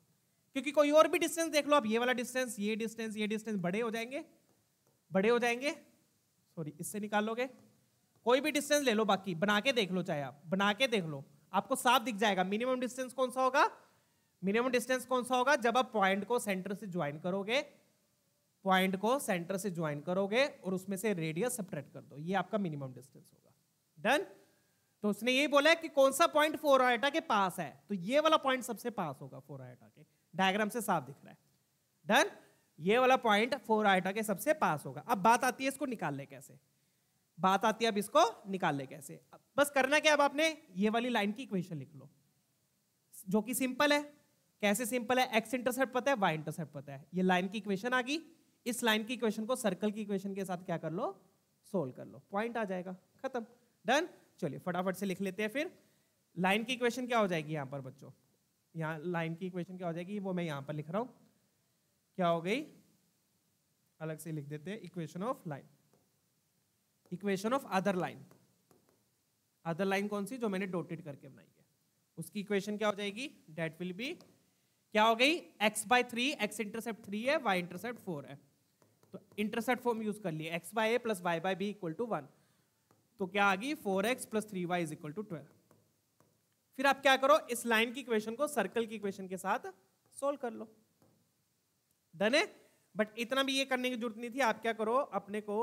S1: क्योंकि कोई और भी डिस्टेंस देख लो आप, ये वाला डिस्टेंस, ये डिस्टेंस, ये डिस्टेंस बड़े हो जाएंगे, बड़े हो जाएंगे। सॉरी, इससे निकालोगे, कोई भी डिस्टेंस ले लो, बाकी बना के देख लो, चाहे आप बना के देख लो, आपको साफ दिख जाएगा मिनिमम डिस्टेंस कौन सा होगा, मिनिमम डिस्टेंस कौन सा होगा? जब आप पॉइंट को सेंटर से ज्वाइन करोगे, पॉइंट को सेंटर से ज्वाइन करोगे और उसमें से रेडियस सब्ट्रैक्ट कर दो, ये आपका मिनिमम डिस्टेंस होगा। डन। तो उसने ये बोला है कि कौन सा पॉइंट 4 आयोटा के पास है, तो ये वाला पॉइंट सबसे पास होगा 4 आयोटा के, डायग्राम से साफ दिख रहा है। डन। ये वाला पॉइंट 4 आयोटा के सबसे पास होगा। अब बात आती है इसको निकालने कैसे, बात आती है अब इसको निकालने कैसे। बस करना क्या, अब आपने ये वाली लाइन की इक्वेशन लिख लो, जो कि सिंपल है। कैसे सिंपल है? एक्स इंटरसेप्ट पता है, वाई इंटरसेप्ट पता है, ये लाइन की इक्वेशन आ गई। इस लाइन की इक्वेशन को सर्कल की इक्वेशन के साथ क्या कर लो, सोल्व कर लो, पॉइंट आ जाएगा, खत्म। डन। चलिए फटाफट से लिख लेते हैं फिर। लाइन की इक्वेशन क्या हो जाएगी यहां पर बच्चों? यहां लाइन की इक्वेशन क्या हो जाएगी, वो मैं यहां पर लिख रहा हूं। क्या हो गई, अलग से लिख देते हैं, equation of line, equation of other line. Other line कौन सी? जो मैंने डॉटेड करके बनाई है, उसकी इक्वेशन क्या हो जाएगी? डेट विल बी, क्या हो गई? x/3, x इंटरसेप्ट 3 है, y इंटरसेप्ट 4 है, तो इंटरसेप्ट फॉर्म यूज कर लिए, x/a plus y/b equal to 1, तो क्या आ गई? 4x plus 3y is equal to 12। फिर आप क्या करो, इस लाइन की इक्वेशन को सर्कल की इक्वेशन के साथ सोल्व कर लो। डन है। बट इतना भी ये करने की जरूरत नहीं थी। आप क्या करो, अपने को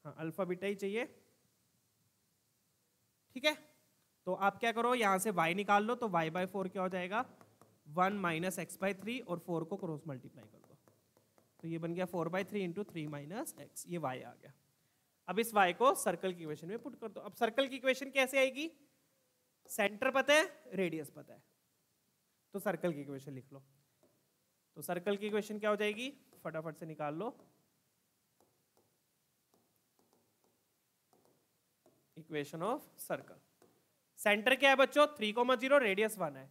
S1: हाँ अल्फा बीटा ही चाहिए, ठीक है। तो आप क्या करो, यहां से y निकाल लो, तो y/4 क्या हो जाएगा? 1 माइनस x/3, और 4 को क्रॉस मल्टीप्लाई कर दो, तो ये बन गया 4/3 इंटू 3 माइनस x, ये y आ गया। अब इस y को सर्कल की इक्वेशन में पुट कर दो। अब सर्कल की इक्वेशन कैसे आएगी? सेंटर पता है, रेडियस पता है, तो सर्कल की इक्वेशन लिख लो। तो सर्कल की इक्वेशन क्या हो जाएगी, फटाफट से निकाल लो। इक्वेशन ऑफ सर्कल, सेंटर क्या है बच्चों? 3,0, रेडियस 1 है,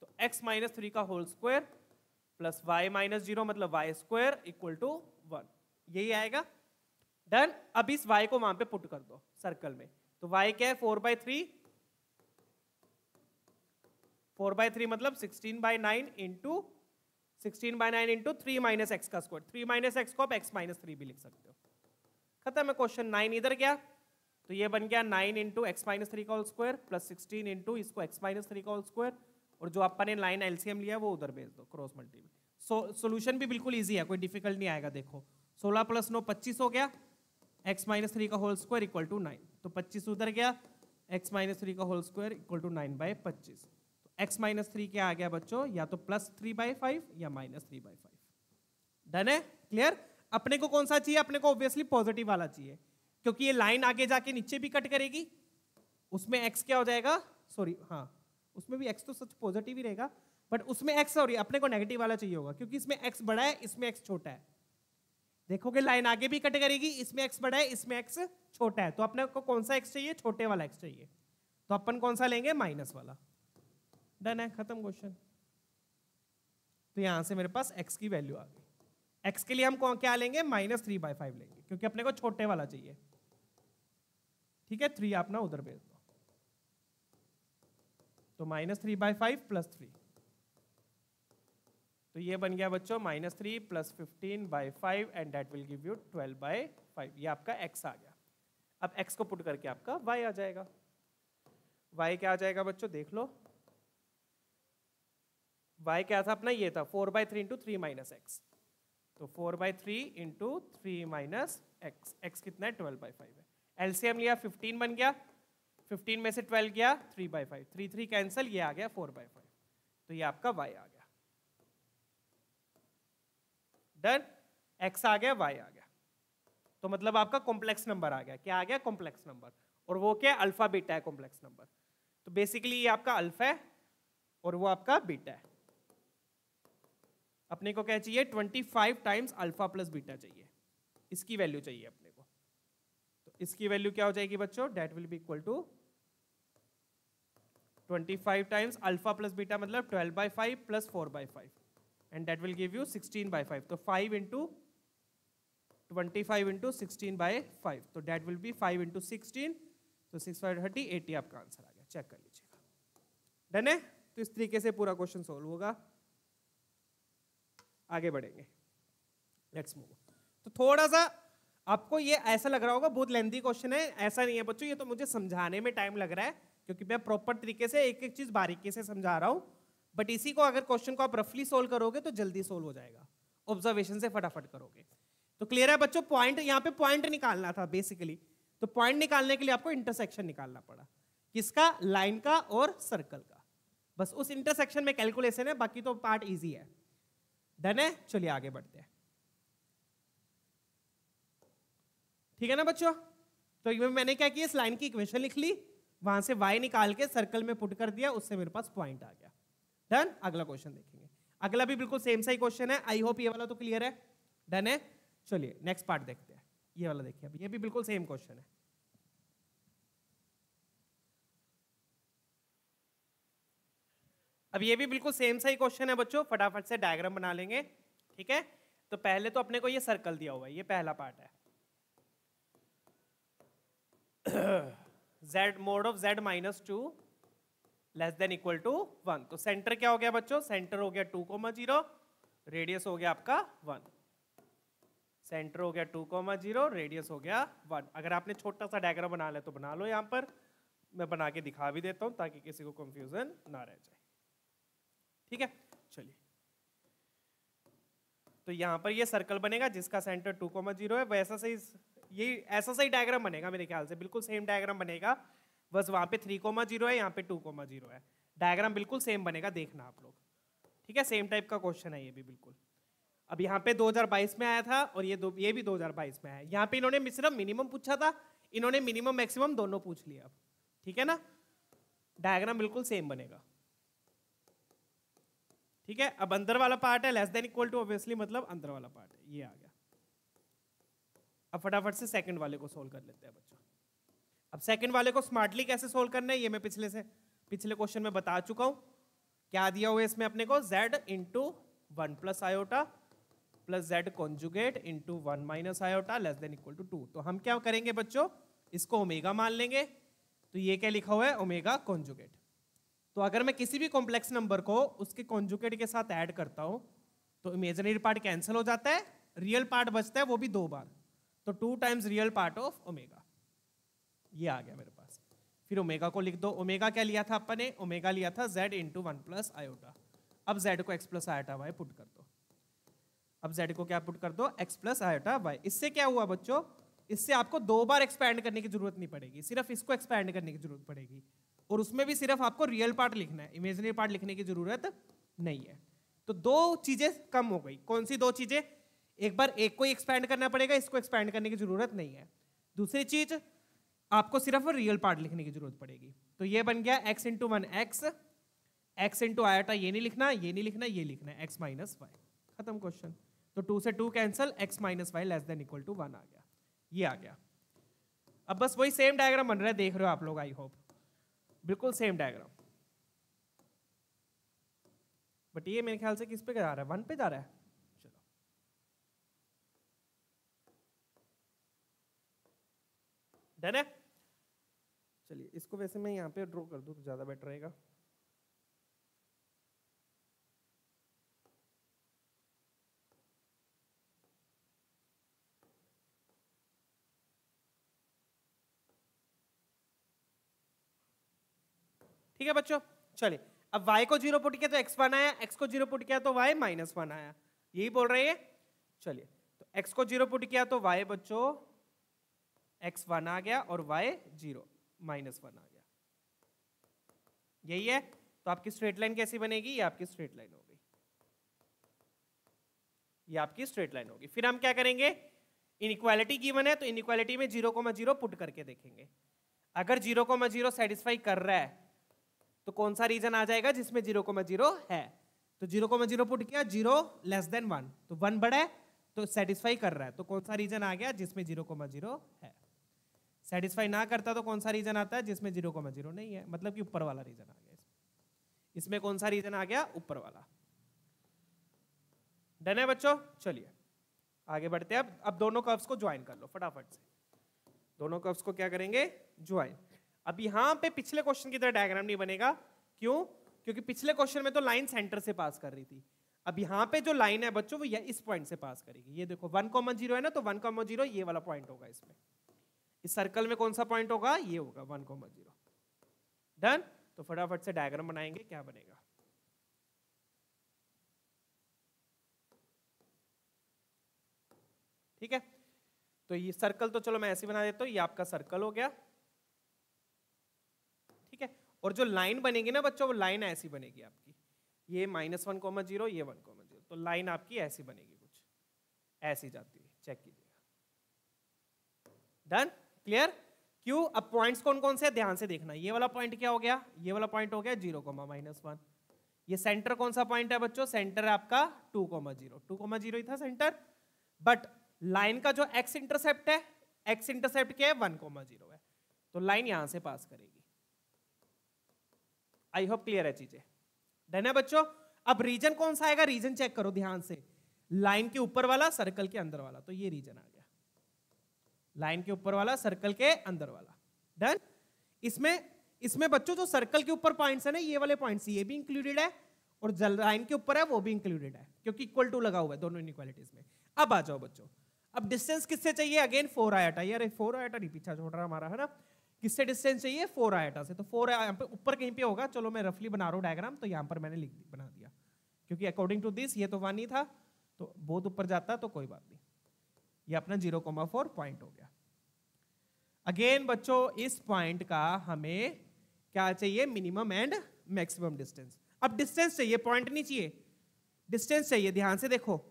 S1: तो x माइनस 3 का whole square plus y minus 0 मतलब y स्क्वायर इक्वल टू 1, यही आएगा। डन। अब इस y को वहां पे पुट कर दो सर्कल में, तो y क्या है? 4/3, 4/3 मतलब 16/9 इंटू 16/9 इंटू 3 माइनस एक्स का स्क्वायर, 3 माइनस एक्स को आप x माइनस 3 भी लिख सकते हो। खत्म है क्वेश्चन। 9 इधर गया, तो ये बन गया 9 इंटू एक्स माइनस 3 का होल स्क्वायर प्लस 16 इंटू इसको x माइनस 3 का होल स्क्वायर, और जो अपन ने लाइन एलसीएम लिया वो उधर भेज दो क्रॉस मल्टीप्लाई। सोल्यूशन भी बिल्कुल इजी है, कोई डिफिकल्ट नहीं आएगा। देखो 16 प्लस 9 25 हो गया, x माइनस 3 का होल स्क्वायर इक्वल टू 9, तो 25 उधर गया, x माइनस 3 का होल स्क्वायर इक्वल टू 9/25। तो x माइनस 3 क्या आ गया बच्चों? या तो प्लस 3/5 या माइनस 3/5। डन है, क्लियर। अपने को कौन सा चाहिए? अपने को ऑब्वियसली पॉजिटिव वाला चाहिए, क्योंकि ये लाइन आगे जाके नीचे भी कट करेगी, उसमें x क्या हो जाएगा? सॉरी हाँ, उसमें भी x तो सच पॉजिटिव ही रहेगा, बट उसमें x सॉरी अपने को नेगेटिव वाला चाहिए होगा, क्योंकि इसमें x बड़ा है, इसमें x छोटा है। देखोगे लाइन आगे भी कट करेगी, इसमें x बड़ा है, इसमें x छोटा है, तो अपने को कौन सा x चाहिए? छोटे वाला x चाहिए, तो अपन कौन सा लेंगे? माइनस वाला। डन है, खत्म क्वेश्चन। तो यहां से मेरे पास x की वैल्यू आ गई। x के लिए हम क्या लेंगे? -3/5 लेंगे, क्योंकि अपने को छोटे वाला चाहिए, ठीक है। 3 अपना उधर भेज दो, तो -3/5 प्लस 3, तो ये बन गया बच्चों -3 plus 15/5 and that will give you 12/5। ये आपका x आ गया। अब x को पुट करके आपका y आ जाएगा। y क्या आ जाएगा बच्चों? देख लो, y क्या था अपना? ये था 4/3 इंटू 3 माइनस एक्स, तो 4/3 इंटू 3 माइनस एक्स, x कितना है? 12/5 है। एलसीएम लिया, 15 बन गया, 15 में से 12 गया, 3/5, 3 3 कैंसिल, ये आ गया 4/5, तो ये आपका y आ गया। डन। x आ गया, y आ गया, तो मतलब आपका कॉम्प्लेक्स नंबर आ गया। क्या आ गया? कॉम्प्लेक्स नंबर, और वो क्या? अल्फा बीटा है कॉम्प्लेक्स नंबर। तो बेसिकली ये आपका अल्फा है और वो आपका बीटा है। अपने को क्या चाहिए? 25 टाइम्स अल्फा प्लस बीटा चाहिए, इसकी वैल्यू चाहिए अपने को। तो इसकी वैल्यू क्या हो जाएगी बच्चों? That will be equal to 25 times alpha plus beta मतलब 12/5 plus 4/5, and that will give you 16/5। तो 5 इंटू 25 इंटू 16/5, तो डेट विल बी 5 इंटू 16, तो 6 5 30 80 आपका आंसर आ गया। चेक कर लीजिएगा। डन है। तो इस तरीके से पूरा क्वेश्चन सोल्व होगा। आगे बढ़ेंगे, लेट्स मूव। तो थोड़ा सा आपको ये ऐसा लग रहा होगा बहुत लेंथी क्वेश्चन है, ऐसा नहीं है बच्चों, ये तो मुझे समझाने में टाइम लग रहा है, क्योंकि मैं प्रॉपर तरीके से एक एक चीज बारीकी से समझा रहा हूं। बट इसी को अगर क्वेश्चन को आप रफली सोल्व करोगे तो जल्दी सोल्व हो जाएगा, ऑब्जर्वेशन से फटाफट करोगे। तो क्लियर है बच्चों? पॉइंट, यहाँ पे पॉइंट निकालना था बेसिकली, तो पॉइंट निकालने के लिए आपको इंटरसेक्शन निकालना पड़ा, किसका? लाइन का और सर्कल का। बस उस इंटरसेक्शन में कैलकुलेशन है, बाकी तो पार्ट इजी है। डन है? चलिए आगे बढ़ते हैं। ठीक है ना बच्चों? तो मैंने क्या किया, इस लाइन की इक्वेशन लिख ली, वहां से y निकाल के सर्कल में पुट कर दिया, उससे मेरे पास पॉइंट आ गया। डन? अगला क्वेश्चन देखेंगे। अगला भी बिल्कुल सेम सा ही क्वेश्चन है। आई होप ये वाला तो क्लियर है। डन है? चलिए नेक्स्ट पार्ट देखते हैं। ये वाला देखिए, अब ये भी बिल्कुल सेम क्वेश्चन है। अब ये भी बिल्कुल सेम सा ही क्वेश्चन है बच्चों, फटाफट से डायग्राम बना लेंगे। ठीक है, तो पहले तो अपने को ये सर्कल दिया हुआ है, ये पहला पार्ट है। z mod of z minus 2 less than equal to 1। तो सेंटर क्या हो गया बच्चों? सेंटर हो गया 2,0, रेडियस हो गया आपका 1। सेंटर हो गया 2,0, रेडियस हो गया 1। अगर आपने छोटा सा डायग्राम बना लिया तो बना लो, यहां पर मैं बना के दिखा भी देता हूं ताकि किसी को कंफ्यूजन ना रह जाए। ठीक है, चलिए। तो यहां पर ये सर्कल बनेगा जिसका सेंटर 2,0 है, वैसा सही ये ऐसा सही डायग्राम बनेगा मेरे ख्याल से, बिल्कुल सेम डायग्राम बनेगा, बस वहां पे 3,0 है, यहाँ पे 2,0 है। डायग्राम बिल्कुल सेम बनेगा, देखना आप लोग। ठीक है, सेम टाइप का क्वेश्चन है ये भी बिल्कुल। अब यहाँ पे 2022 में आया था और ये भी 2022 में आया। यहाँ पे इन्होंने सिर्फ मिनिमम पूछा था, इन्होंने मिनिमम मैक्सिमम दोनों पूछ लिया। अब ठीक है ना, डायग्राम बिल्कुल सेम बनेगा। ठीक है, अब अंदर वाला पार्ट है less than equal to, obviously मतलब अंदर वाला पार्ट है, ये आ गया। अब फटाफट से सेकंड वाले को सोल्व कर लेते हैं बच्चों। अब सेकंड वाले को स्मार्टली कैसे सोल्व करना है ये मैं पिछले क्वेश्चन में बता चुका हूं। क्या दिया हुआ है इसमें अपने को? z into 1 plus iota plus z conjugate into 1 minus iota less than equal to 2। तो हम क्या करेंगे बच्चों, इसको ओमेगा मान लेंगे। तो ये क्या लिखा हुआ है? Omega conjugate. तो अगर मैं किसी भी कॉम्प्लेक्स नंबर को उसके कॉन्जुगेट के साथ ऐड करता हूं तो इमेजिनरी पार्ट कैंसिल हो जाता है, रियल पार्ट बचता है, वो भी 2 बार। तो 2 times real part of omega, ये आ गया मेरे पास। फिर ओमेगा को लिख दो। ओमेगा क्या लिया था अपन ने? ओमेगा लिया था z इंटू 1 प्लस आयोटा। अब z को x plus iota y put कर दो। अब z को क्या पुट कर दो? x plus iota y। इससे क्या हुआ बच्चों? इससे आपको 2 बार एक्सपैंड करने की जरूरत नहीं पड़ेगी, सिर्फ इसको एक्सपैंड करने की जरूरत पड़ेगी। और उसमें भी सिर्फ आपको रियल पार्ट लिखना है, इमेजिनरी पार्ट लिखने की जरूरत नहीं है। तो 2 चीजें कम हो गई। कौन सी 2 चीजें? एक बार एक को एक्सपैंड करना पड़ेगा, इसको एक्सपैंड करने की जरूरत नहीं है। दूसरी चीज, आपको सिर्फ रियल पार्ट लिखने की जरूरत पड़ेगी। तो ये बन गया x into 1 x into iota, ये नहीं लिखना, ये नहीं लिखना, ये लिखना है x माइनस वाई। खत्म क्वेश्चन। तो 2 से 2 cancel, x minus y less than equal to 1 आ गया, ये आ गया। अब बस वही सेम डायग्राम बन रहा है, देख रहे हो आप लोग, आई होप बिल्कुल सेम डायग्राम। बट ये मेरे ख्याल से किस पे जा रहा है? 1 पे जा रहा है। चलो डन है। चलिए इसको वैसे मैं यहाँ पे ड्रॉ कर दूं तो ज्यादा बेटर रहेगा। ठीक है बच्चों, चलिए अब y को 0 पुट किया तो x1 आया, x को 0 पुट किया तो y माइनस 1 आया, यही बोल रहे हैं। चलिए तो x को 0 पुट किया तो y बच्चों x1 आ गया और y 0 माइनस 1 आ गया, यही है। तो आपकी स्ट्रेट लाइन कैसी बनेगी? ये आपकी स्ट्रेट लाइन हो गई, ये आपकी स्ट्रेट लाइन होगी। फिर हम क्या करेंगे? इनइक्वालिटी गिवन है तो इनइक्वालिटी में 0,0 पुट करके देखेंगे। अगर 0,0 सेटिस्फाई कर रहा है तो कौन सा रीजन आ जाएगा जिसमें 0,0 है? तो 0,0 पुट किया, 0 लेस देन 1, तो 1 बड़ा है तो सेटिस्फाई कर रहा है। तो कौन सा रीजन आ गया? जिसमें 0,0 है। सेटिस्फाई ना करता तो कौन सा रीजन आता है? जिसमें 0,0 नहीं है, मतलब कि ऊपर वाला रीजन आ गया। इसमें कौन सा रीजन आ गया? ऊपर वाला। डन है बच्चों? चलिए आगे बढ़ते हैं। अब दोनों कर्व्स को ज्वाइन कर लो फटाफट से। दोनों कर्व्स को क्या करेंगे? ज्वाइन। अब यहां पे पिछले क्वेश्चन की तरह डायग्राम नहीं बनेगा, क्यों? क्योंकि पिछले क्वेश्चन में तो लाइन सेंटर से पास कर रही थी। अब यहाँ पे जो लाइन है बच्चों वो इस पॉइंट से पास करेगी। ये देखो 1,0 है ना, तो 1,0 ये वाला पॉइंट होगा इसमें। इस सर्कल में कौन सा पॉइंट होगा? ये होगा 1,0। डन। तो फटाफट से डायग्राम बनाएंगे, क्या बनेगा? ठीक है, तो ये सर्कल तो चलो मैं ऐसे बना देता हूं, ये आपका सर्कल हो गया, ठीक है। और जो लाइन बनेगी ना बच्चों, वो लाइन ऐसी बनेगी आपकी, ये -1,0, ये 1,0, तो लाइन आपकी ऐसी बनेगी, कुछ ऐसी जाती है, चेक कीजिएगा। Done, clear? क्यों? अब पॉइंट्स कौन कौन से ध्यान से देखना, ये वाला पॉइंट क्या हो गया, ये वाला पॉइंट हो गया 0,-1। ये सेंटर कौन सा पॉइंट है बच्चों, सेंटर है आपका 2,0, 2,0 ही था सेंटर, बट लाइन का जो एक्स इंटरसेप्ट है, एक्स इंटरसेप्ट क्या है 1,0 है, तो लाइन यहां से पास करेगी। आई होप क्लियर है चीजें, डन है बच्चों? अब रीजन कौन सा आएगा, रीजन चेक करो ध्यान से, लाइन के ऊपर वाला, सर्कल के अंदर वाला, तो ये रीजन आ गया, लाइन के ऊपर वाला, सर्कल के अंदर वाला। डन? इसमें बच्चों जो सर्कल के ऊपर पॉइंट्स है ना, ये वाले पॉइंट्स, ये भी इंक्लूडेड है, और लाइन के ऊपर है वो भी इंक्लूडेड है, क्योंकि इक्वल टू लगा हुआ है दोनों इनइक्वालिटीज में। अब आ जाओ बच्चों, अब डिस्टेंस किससे चाहिए, अगेन 4 आयाटा, यार 4 आयाटा नहीं पीछा छोड़ रहा हमारा, है ना? किससे डिस्टेंस चाहिए, 4 आयाटा से, तो 4 यहाँ पे ऊपर कहीं पे होगा, चलो मैं रफली बना रहा हूँ डायग्राम, तो यहाँ पर मैंने बना दिया, क्योंकि अकॉर्डिंग टू दिस ये तो 1 ही था, तो बहुत ऊपर जाता तो कोई बात नहीं, ये अपना 0,4 पॉइंट हो गया। अगेन बच्चों इस पॉइंट का हमें क्या चाहिए, मिनिमम एंड मैक्सिमम डिस्टेंस। अब डिस्टेंस चाहिए, पॉइंट नहीं चाहिए, डिस्टेंस चाहिए, ध्यान से देखो,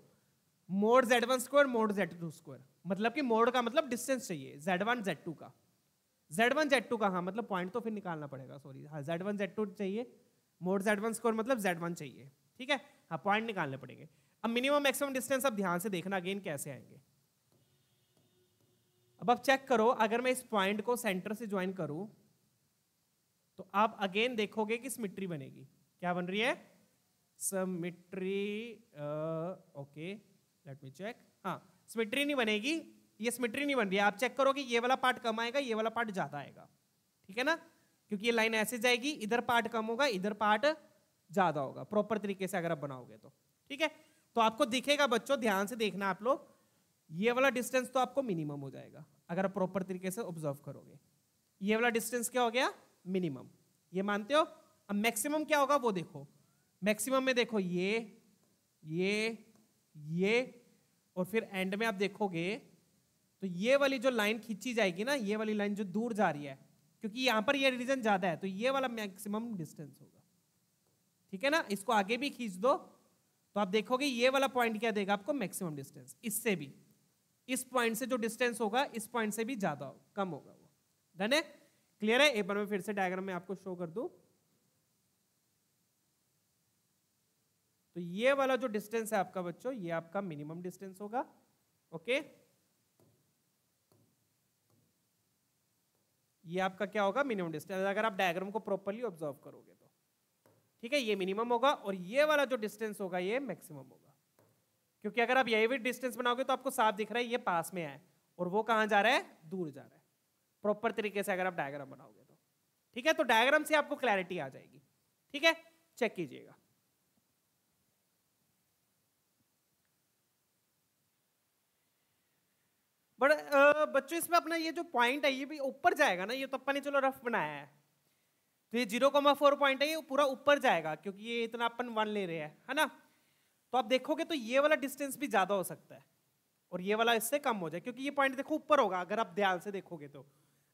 S1: मोड z1 मोड z2, मतलब कि मोड का मतलब डिस्टेंस चाहिए, z1 z2 का, z1 z2 का, हाँ मतलब पॉइंट तो फिर निकालना पड़ेगा, सॉरी, हाँ z1 z2 चाहिए, मोड z1 मतलब z1 चाहिए, ठीक है, हाँ पॉइंट निकालने पड़ेंगे। अब मिनिमम मैक्सिमम डिस्टेंस अब ध्यान से देखना अगेन कैसे आएंगे। अब आप चेक करो, अगर मैं इस पॉइंट को सेंटर से ज्वाइन करूं तो आप अगेन देखोगे कि सिमेट्री बनेगी, क्या बन रही है, symmetry, okay let me check, हाँ सिमेट्री नहीं बनेगी, ये सिमेट्री नहीं बन रही है, आप चेक करो कि ये वाला पार्ट कम आएगा, ये वाला पार्ट ज्यादा आएगा, ठीक है ना, क्योंकि ये लाइन ऐसे जाएगी, इधर पार्ट कम होगा, इधर पार्ट ज्यादा होगा, प्रॉपर तरीके से अगर आप बनाओगे तो, ठीक है। तो आपको दिखेगा बच्चों, ध्यान से देखना आप लोग, ये वाला डिस्टेंस तो आपको मिनिमम हो जाएगा अगर आप प्रॉपर तरीके से ऑब्जर्व करोगे, ये वाला डिस्टेंस क्या हो गया, मिनिमम, ये मानते हो। अब मैक्सिमम क्या होगा वो देखो, मैक्सिमम में देखो ये और फिर एंड में आप देखोगे तो ये वाली जो लाइन खींची जाएगी ना, ये वाली लाइन जो दूर जा रही है, क्योंकि यहां पर ये रीजन ज्यादा है, तो ये वाला मैक्सिमम डिस्टेंस होगा, ठीक है ना। इसको आगे भी खींच दो तो आप देखोगे ये वाला पॉइंट क्या देगा आपको, मैक्सिमम डिस्टेंस, इससे भी, इस पॉइंट से जो डिस्टेंस होगा इस पॉइंट से भी ज्यादा कम होगा वो, डन है, क्लियर है। एक बार मैं फिर से डायग्राम में आपको शो कर दूं, तो ये वाला जो डिस्टेंस है आपका बच्चों, ये आपका मिनिमम डिस्टेंस होगा, ओके, ये आपका क्या होगा, मिनिमम डिस्टेंस, अगर आप डायग्राम को प्रॉपर्ली ऑब्जर्व करोगे तो, ठीक है, ये मिनिमम होगा, और ये वाला जो डिस्टेंस होगा ये मैक्सिमम होगा, क्योंकि अगर आप यही भी डिस्टेंस बनाओगे तो आपको साफ दिख रहा है ये पास में है और वो कहां जा रहा है, दूर जा रहा है, प्रॉपर तरीके से अगर आप डायग्राम बनाओगे तो, ठीक है। तो डायग्राम से आपको क्लैरिटी आ जाएगी, ठीक है, चेक कीजिएगा। बट बच्चों इसमें अपना ये जो पॉइंट है ये भी ऊपर जाएगा ना, ये तो अपन ने चलो रफ बनाया है, तो ये 0,4 पॉइंट है, ये पूरा ऊपर जाएगा, क्योंकि ये इतना अपन 1 ले रहे हैं, है ना। तो आप देखोगे तो ये वाला डिस्टेंस भी ज्यादा हो सकता है और ये वाला इससे कम हो जाए, क्योंकि ये पॉइंट देखो ऊपर होगा, अगर आप ध्यान से देखोगे तो,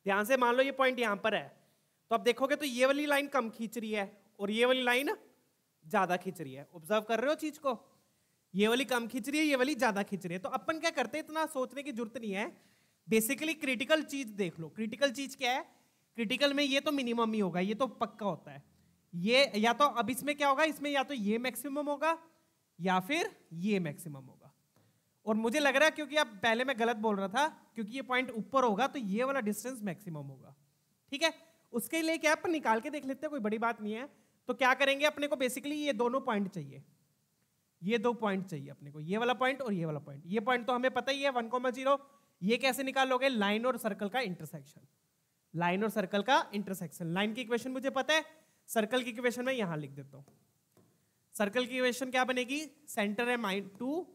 S1: ध्यान से मान लो ये पॉइंट यहां पर है, तो आप देखोगे तो ये वाली लाइन कम खींच रही है और ये वाली लाइन ज्यादा खींच रही है, ऑब्जर्व कर रहे हो चीज को, ये वाली कम खींच रही है, ये वाली ज्यादा खींच रही है। तो अपन क्या करते हैं, इतना सोचने की जरूरत नहीं है, बेसिकली क्रिटिकल चीज देख लो। क्रिटिकल चीज क्या है, क्रिटिकल में ये तो मिनिमम ही होगा, ये तो पक्का होता है, ये या तो अब इसमें क्या होगा, इसमें या तो ये मैक्सिमम होगा या फिर ये मैक्सिमम होगा, और मुझे लग रहा है क्योंकि अब पहले मैं गलत बोल रहा था, क्योंकि ये पॉइंट ऊपर होगा तो ये वाला डिस्टेंस मैक्सिमम होगा, ठीक है। उसके लिए क्या अपन निकाल के देख लेते हैं, कोई बड़ी बात नहीं है। तो क्या करेंगे, अपने को बेसिकली ये दोनों पॉइंट चाहिए, ये 2 पॉइंट चाहिए अपने को, ये वाला पॉइंट और ये वाला पॉइंट। ये पॉइंट तो हमें पता ही है 1,0, ये कैसे निकालोगे, लाइन और सर्कल का इंटरसेक्शन, लाइन और सर्कल का इंटरसेक्शन। लाइन की इक्वेशन मुझे पता है, सर्कल की इक्वेशन मैं यहां लिख देता हूं। सर्कल की इक्वेशन क्या बनेगी, सेंटर है -2,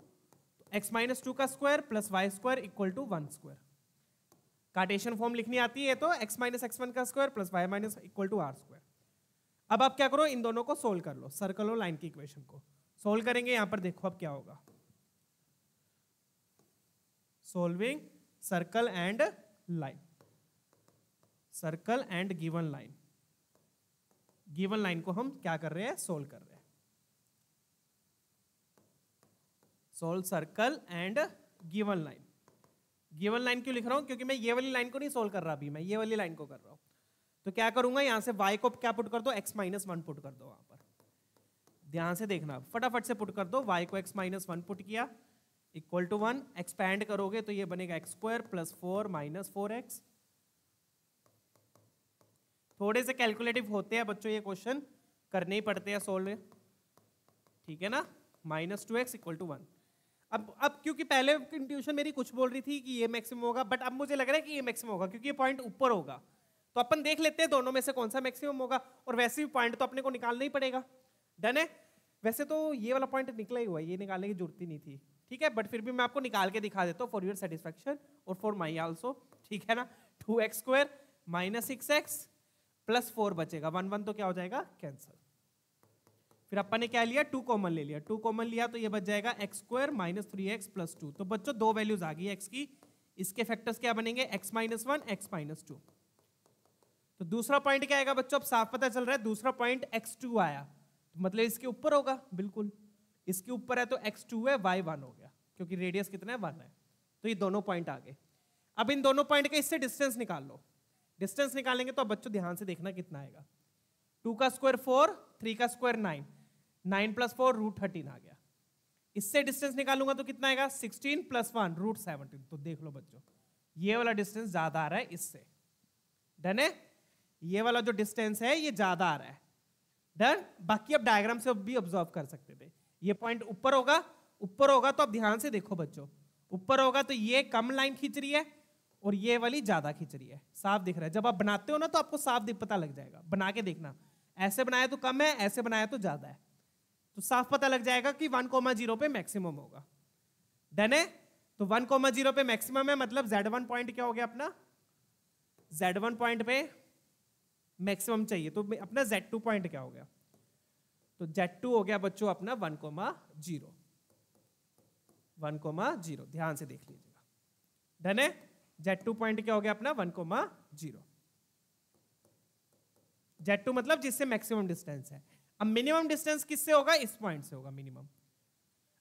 S1: x-2 का square plus y square equal to 1 square. Cartesian form लिखनी आती है तो x-x1 का square plus y equal to r square. अब आप क्या करो, इन दोनों को सोल्व कर लो, सर्कल और लाइन की इक्वेशन को सोल्व करेंगे। यहां पर देखो अब क्या होगा, solving circle and line, circle and given line, given line को हम क्या कर रहे हैं, सोल्व कर रहे हैं। Solve circle and given line. Given line क्यों लिख रहा हूं, क्योंकि मैं ये वाली लाइन को नहीं सोल्व कर रहा अभी, मैं ये वाली लाइन को कर रहा हूं। तो क्या करूंगा, यहां से y को क्या पुट कर दो, x-1 पुट कर दो। वहां पर ध्यान से देखना, फटाफट से पुट कर दो। y को x-1 पुट किया इक्वल टू 1, एक्सपैंड करोगे तो ये बनेगा x² + 4 - 4x। थोड़े से कैलकुलेटिव होते हैं बच्चों, ये क्वेश्चन करने ही पड़ते हैं सोल्व, ठीक है ना। -2x = 1। अब क्योंकि पहले इंट्यूशन मेरी कुछ बोल रही थी कि ये मैक्सिमम होगा, बट अब मुझे लग रहा है कि ये मैक्सिमम होगा क्योंकि ये पॉइंट ऊपर होगा। तो अपन देख लेते हैं दोनों में से कौन सा मैक्सिमम होगा, और वैसे भी पॉइंट तो अपने को निकालना ही पड़ेगा। डन है। वैसे तो ये वाला पॉइंट निकला ही हुआ है, ये निकालने की जरूरत ही नहीं थी, ठीक है, बट फिर भी मैं आपको निकाल के दिखा देता हूँ फॉर योर सेटिस्फेक्शन और फॉर माई आल्सो, ठीक है ना। 2x² - 6x + 4 बचेगा, 1 1 तो क्या हो जाएगा, कैंसिल। फिर अपन ने क्या लिया, 2 कॉमन ले लिया, 2 कॉमन लिया तो ये बच जाएगा x² - 3x + 2। तो बच्चों दो वैल्यूज आ गई x की, इसके फैक्टर्स क्या बनेंगे, x-1 x-2। तो दूसरा पॉइंट क्या आएगा बच्चों, अब साफ पता चल रहा है, दूसरा पॉइंट x2 आया, तो मतलब इसके ऊपर होगा, बिल्कुल इसके ऊपर है तो x2 है, y1 हो गया, क्योंकि रेडियस कितना है, 1 है। तो ये दोनों पॉइंट आ गए। अब इन दोनों पॉइंट का इससे डिस्टेंस निकाल लो। डिस्टेंस निकालेंगे तो अब बच्चों ध्यान से देखना कितना आएगा, 2 का स्क्वायर 4, 3 का स्क्वायर 9, 9 + 4 √13 आ गया। इससे डिस्टेंस निकालूंगा तो कितना आएगा, 16 + 1 √17। तो देख लो बच्चों, ये वाला डिस्टेंस ज्यादा आ रहा है इससे। डन है, ये वाला जो डिस्टेंस है ये ज्यादा आ रहा है। डन। बाकी अब डायग्राम से भी ऑब्जर्व कर सकते थे, ये पॉइंट ऊपर होगा, ऊपर होगा तो अब ध्यान से देखो बच्चों, ऊपर होगा तो ये कम लाइन खींच रही है और ये वाली ज्यादा खींच रही है। साफ दिख रहा है, जब आप बनाते हो ना तो आपको साफ पता लग जाएगा, बना के देखना, ऐसे बनाया तो कम है, ऐसे बनाया तो ज्यादा है, तो साफ पता लग जाएगा कि 1,0 पे मैक्सिमम होगा। डन है। तो 1,0 पे मैक्सिमम है, मतलब Z1 पॉइंट क्या हो गया अपना, Z1 पॉइंट पे मैक्सिमम चाहिए, तो अपना Z2 पॉइंट क्या हो गया, तो Z2 हो गया बच्चों अपना 1,0, 1,0। ध्यान से देख लीजिएगा। डन है। Z2 पॉइंट क्या हो गया अपना, 1,0। Z2 मतलब जिससे मैक्सिमम डिस्टेंस है। अब मिनिमम डिस्टेंस किससे होगा, इस पॉइंट से होगा मिनिमम।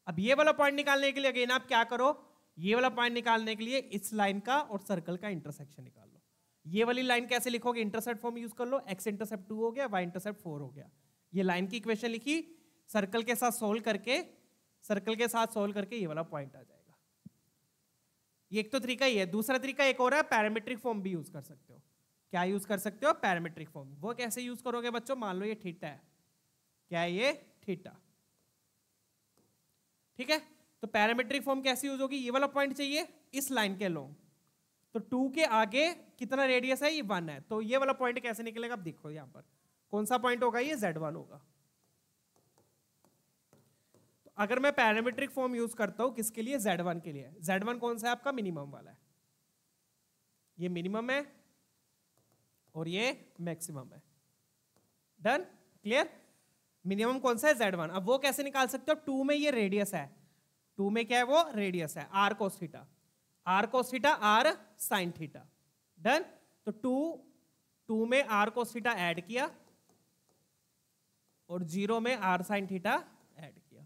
S1: अब ये वाला पॉइंट निकालने के लिए अगेन आप क्या करो, ये वाला पॉइंट निकालने के लिए इस लाइन का और सर्कल का इंटरसेक्शन निकाल लो। ये वाली लाइन कैसे लिखोगे, इंटरसेप्ट फॉर्म यूज कर लो, x इंटरसेप्ट 2 हो गया, y इंटरसेप्ट 4 हो गया। ये लाइन की इक्वेशन लिखी, सर्कल के साथ सोल्व करके, सर्कल के साथ सोल्व करके ये वाला पॉइंट आ जाएगा। ये एक तो तरीका ही है। दूसरा तरीका एक और है, पैरामीट्रिक फॉर्म भी यूज कर सकते हो। क्या यूज कर सकते हो, पैरामीट्रिक फॉर्म। वो कैसे यूज करोगे बच्चों, मान लो ये थीटा है, क्या है ये, थीटा, ठीक है। तो पैरामीट्रिक फॉर्म कैसे यूज होगी, ये वाला पॉइंट चाहिए इस लाइन के लॉन्ग, तो 2 के आगे कितना रेडियस है, ये 1 है, तो ये वाला पॉइंट कैसे निकलेगा, अब देखो यहां पर कौन सा पॉइंट होगा, ये Z1 होगा। तो अगर मैं पैरामीट्रिक फॉर्म यूज करता हूं किसके लिए, Z1 के लिए। Z1 कौन सा है आपका, मिनिमम वाला है, ये मिनिमम है और ये मैक्सिमम है। Done, clear. मिनिमम कौन सा है, Z1। अब वो कैसे निकाल सकते हो, 2 में ये रेडियस है, 2 में क्या है वो रेडियस है, r cos theta, r cos theta, r sin theta. Done. तो 2 में r cos थीटा ऐड किया और 0 में r sin थीटा ऐड किया।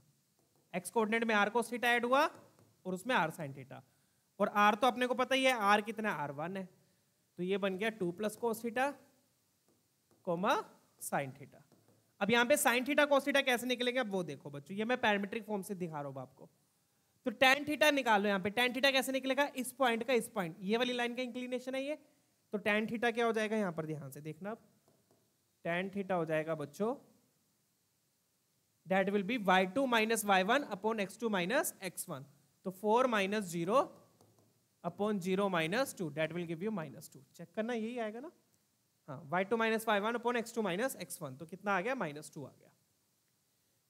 S1: x कोऑर्डिनेट में r cos थीटा ऐड हुआ और उसमें r sin थीटा, और r तो अपने को पता ही है, r कितना है, r1 है, तो ये बन गया 2 + cos थीटा, sin थीटा। अब यहां पे sin थीटा cos थीटा कैसे निकलेंगे, अब वो देखो बच्चों, ये मैं पैरामीट्रिक फॉर्म से दिखा रहा हूं आपको। तो tan थीटा निकालो, यहां पे tan थीटा कैसे निकलेगा, इस पॉइंट का इस पॉइंट, ये वाली लाइन का इंक्लिनेशन है ये, तो tan थीटा क्या हो जाएगा, यहां पर ध्यान से देखना, अब tan थीटा हो जाएगा बच्चों, that will be y2 - y1 upon x2 - x1, तो 4 - 0 upon 0 - 2, that will give you -2। Check करना, यही आएगा ना, हाँ, y2 - y1 upon x2 - x1, तो कितना आ गया, -2 आ गया।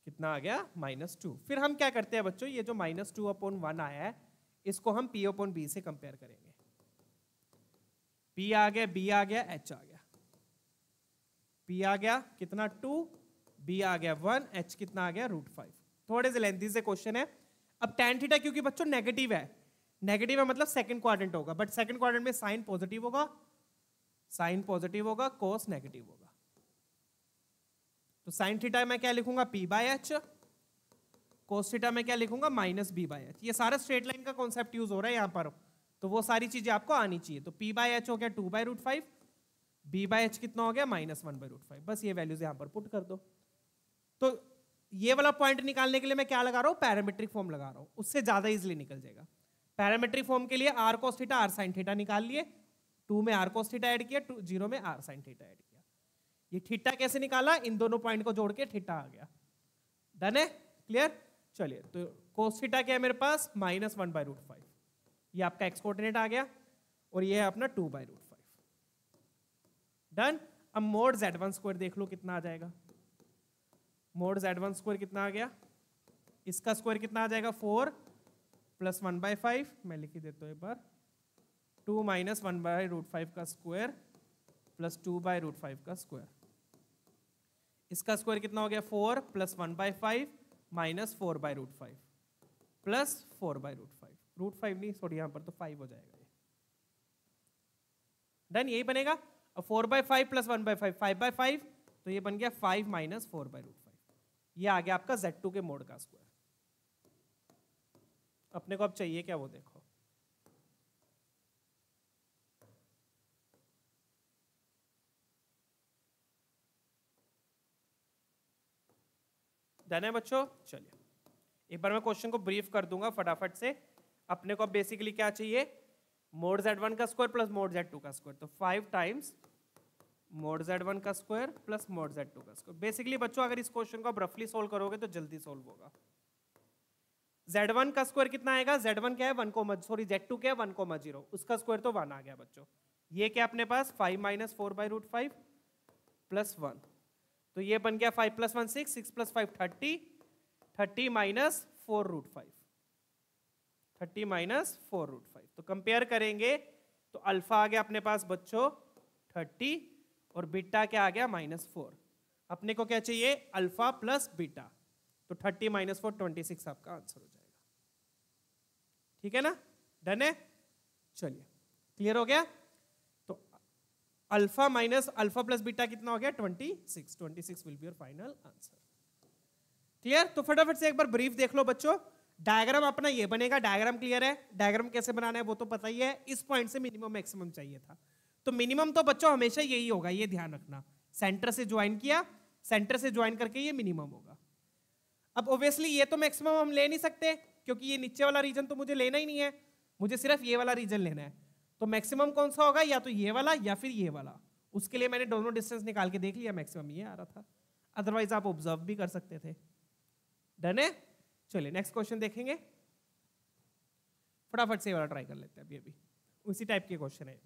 S1: कितना आ गया, -2। फिर हम क्या करते हैं बच्चों, ये जो -2 upon 1 आया है, इसको हम p upon b से कंपेयर करेंगे। p आ गया, b आ गया, h आ गया। p आ गया कितना 2, b आ गया 1, h कितना आ गया √5। थोड़े से लेंथी से क्वेश्चन है। अब tan थीटा क्योंकि बच्चों नेगेटिव है, नेगेटिव है मतलब सेकंड क्वाड्रेंट होगा, बट सेकंड क्वाड्रेंट में साइन पॉजिटिव होगा, साइन पॉजिटिव होगा, कोस नेगेटिव होगा। तो साइन थीटा में क्या लिखूंगा, P by H, cos theta में क्या लिखूंगा, माइनस बी बाय एच। ये सारा स्ट्रेट लाइन का कॉन्सेप्ट यूज हो रहा है यहाँ पर, तो वो सारी चीजें आपको आनी चाहिए। तो पी बाय एच हो गया 2/√5, बी बाय एच कितना हो गया, -1/√5। बस ये वैल्यूज यहाँ पर पुट कर दो। तो ये वाला पॉइंट निकालने के लिए मैं क्या लगा रहा हूँ, पैरामीट्रिक फॉर्म लगा रहा हूँ, उससे ज्यादा इजिली निकल जाएगा। पैरामीट्रिक फॉर्म के लिए r cos theta r sine theta निकाल लिए, 2 में आर कोस थीटा ऐड किया, 0 में आर साइन थीटा ऐड किया। ये थीटा कैसे निकाला, इन दोनों पॉइंट को जोड़ के थीटा आ गया। डन है, क्लियर। चलिए, तो कोस थीटा क्या है मेरे पास, -1/√5, ये आपका एक्स कोऑर्डिनेट आ गया, और ये है अपना 2/√5। डन। अब मोड z1 स्क्वायर देख लो कितना आ जाएगा, मोड z1 स्क्वायर कितना आ गया, इसका स्क्वायर कितना आ जाएगा, 4 + 1/5, मैं लिख ही देता हूँ एक बार, 2 - 1/√5 का स्क्वायर प्लस 2/√5 का स्क्वायर। इसका स्क्वायर कितना हो गया, 4 + 1/5 - 4/√5 प्लस 4/√5, √5 नहीं सॉरी यहाँ पर तो 5 हो जाएगा ये। डन, यही बनेगा। अब 4/5 + 1/5 5/5, तो ये बन गया 5 - 4/√5। ये आ गया आपका Z2 के मोड का स्क्वायर। अपने को अब चाहिए क्या वो देखो, डन है बच्चों। चलिए एक बार मैं क्वेश्चन को ब्रीफ कर दूंगा फटाफट से। अपने को बेसिकली क्या चाहिए, मोड z1 का स्क्वायर प्लस मोड z2 का स्क्वायर, तो 5 टाइम्स मोड z1 का स्क्वायर प्लस मोड z2 का स्क्वायर। बेसिकली बच्चों अगर इस क्वेश्चन को आप रफली सोल्व करोगे तो जल्दी सोल्व होगा। z1 का स्क्वायर कितना आएगा, z1 क्या है 1, सॉरी z2 क्या है 1,0, उसका स्क्वायर तो 1 आ गया बच्चों। ये क्या अपने पास 5 - 4/√5 प्लस 1, तो ये बन गया 5 + 1 6, 6 + 5 30, 30 - 4√5, 30 - 4√5। तो कंपेयर करेंगे तो अल्फा आ गया अपने पास बच्चों 30 और बीटा क्या आ गया -4। अपने को क्या चाहिए, अल्फा प्लस बीटा, तो 30 - 4 26 आपका आंसर हो जाएगा। ठीक है ना, डन है। चलिए क्लियर हो गया। तो alpha minus alpha plus beta कितना हो गया 26, 26 will be your final answer. Clear. तो फटाफट से एक बार ब्रीफ देख लो बच्चों। डायग्राम अपना ये बनेगा, डायग्राम क्लियर है, डायग्राम कैसे बनाना है वो तो पता ही है। इस पॉइंट से मिनिमम मैक्सिमम चाहिए था, तो मिनिमम तो बच्चों हमेशा यही होगा, ये ध्यान रखना। सेंटर से ज्वाइन किया, सेंटर से ज्वाइन करके ये मिनिमम होगा। अब ऑब्वियसली ये तो मैक्सिमम हम ले नहीं सकते क्योंकि ये नीचे वाला रीजन तो मुझे लेना ही नहीं है, मुझे सिर्फ ये वाला रीजन लेना है। तो मैक्सिमम कौन सा होगा, या तो ये वाला या फिर ये वाला। उसके लिए मैंने दोनों डिस्टेंस निकाल के देख लिया, मैक्सिमम ये आ रहा था, अदरवाइज आप ऑब्जर्व भी कर सकते थे। डन है। चलिए नेक्स्ट क्वेश्चन देखेंगे, फटाफट से ये वाला ट्राई कर लेते हैं। अभी उसी टाइप के क्वेश्चन है।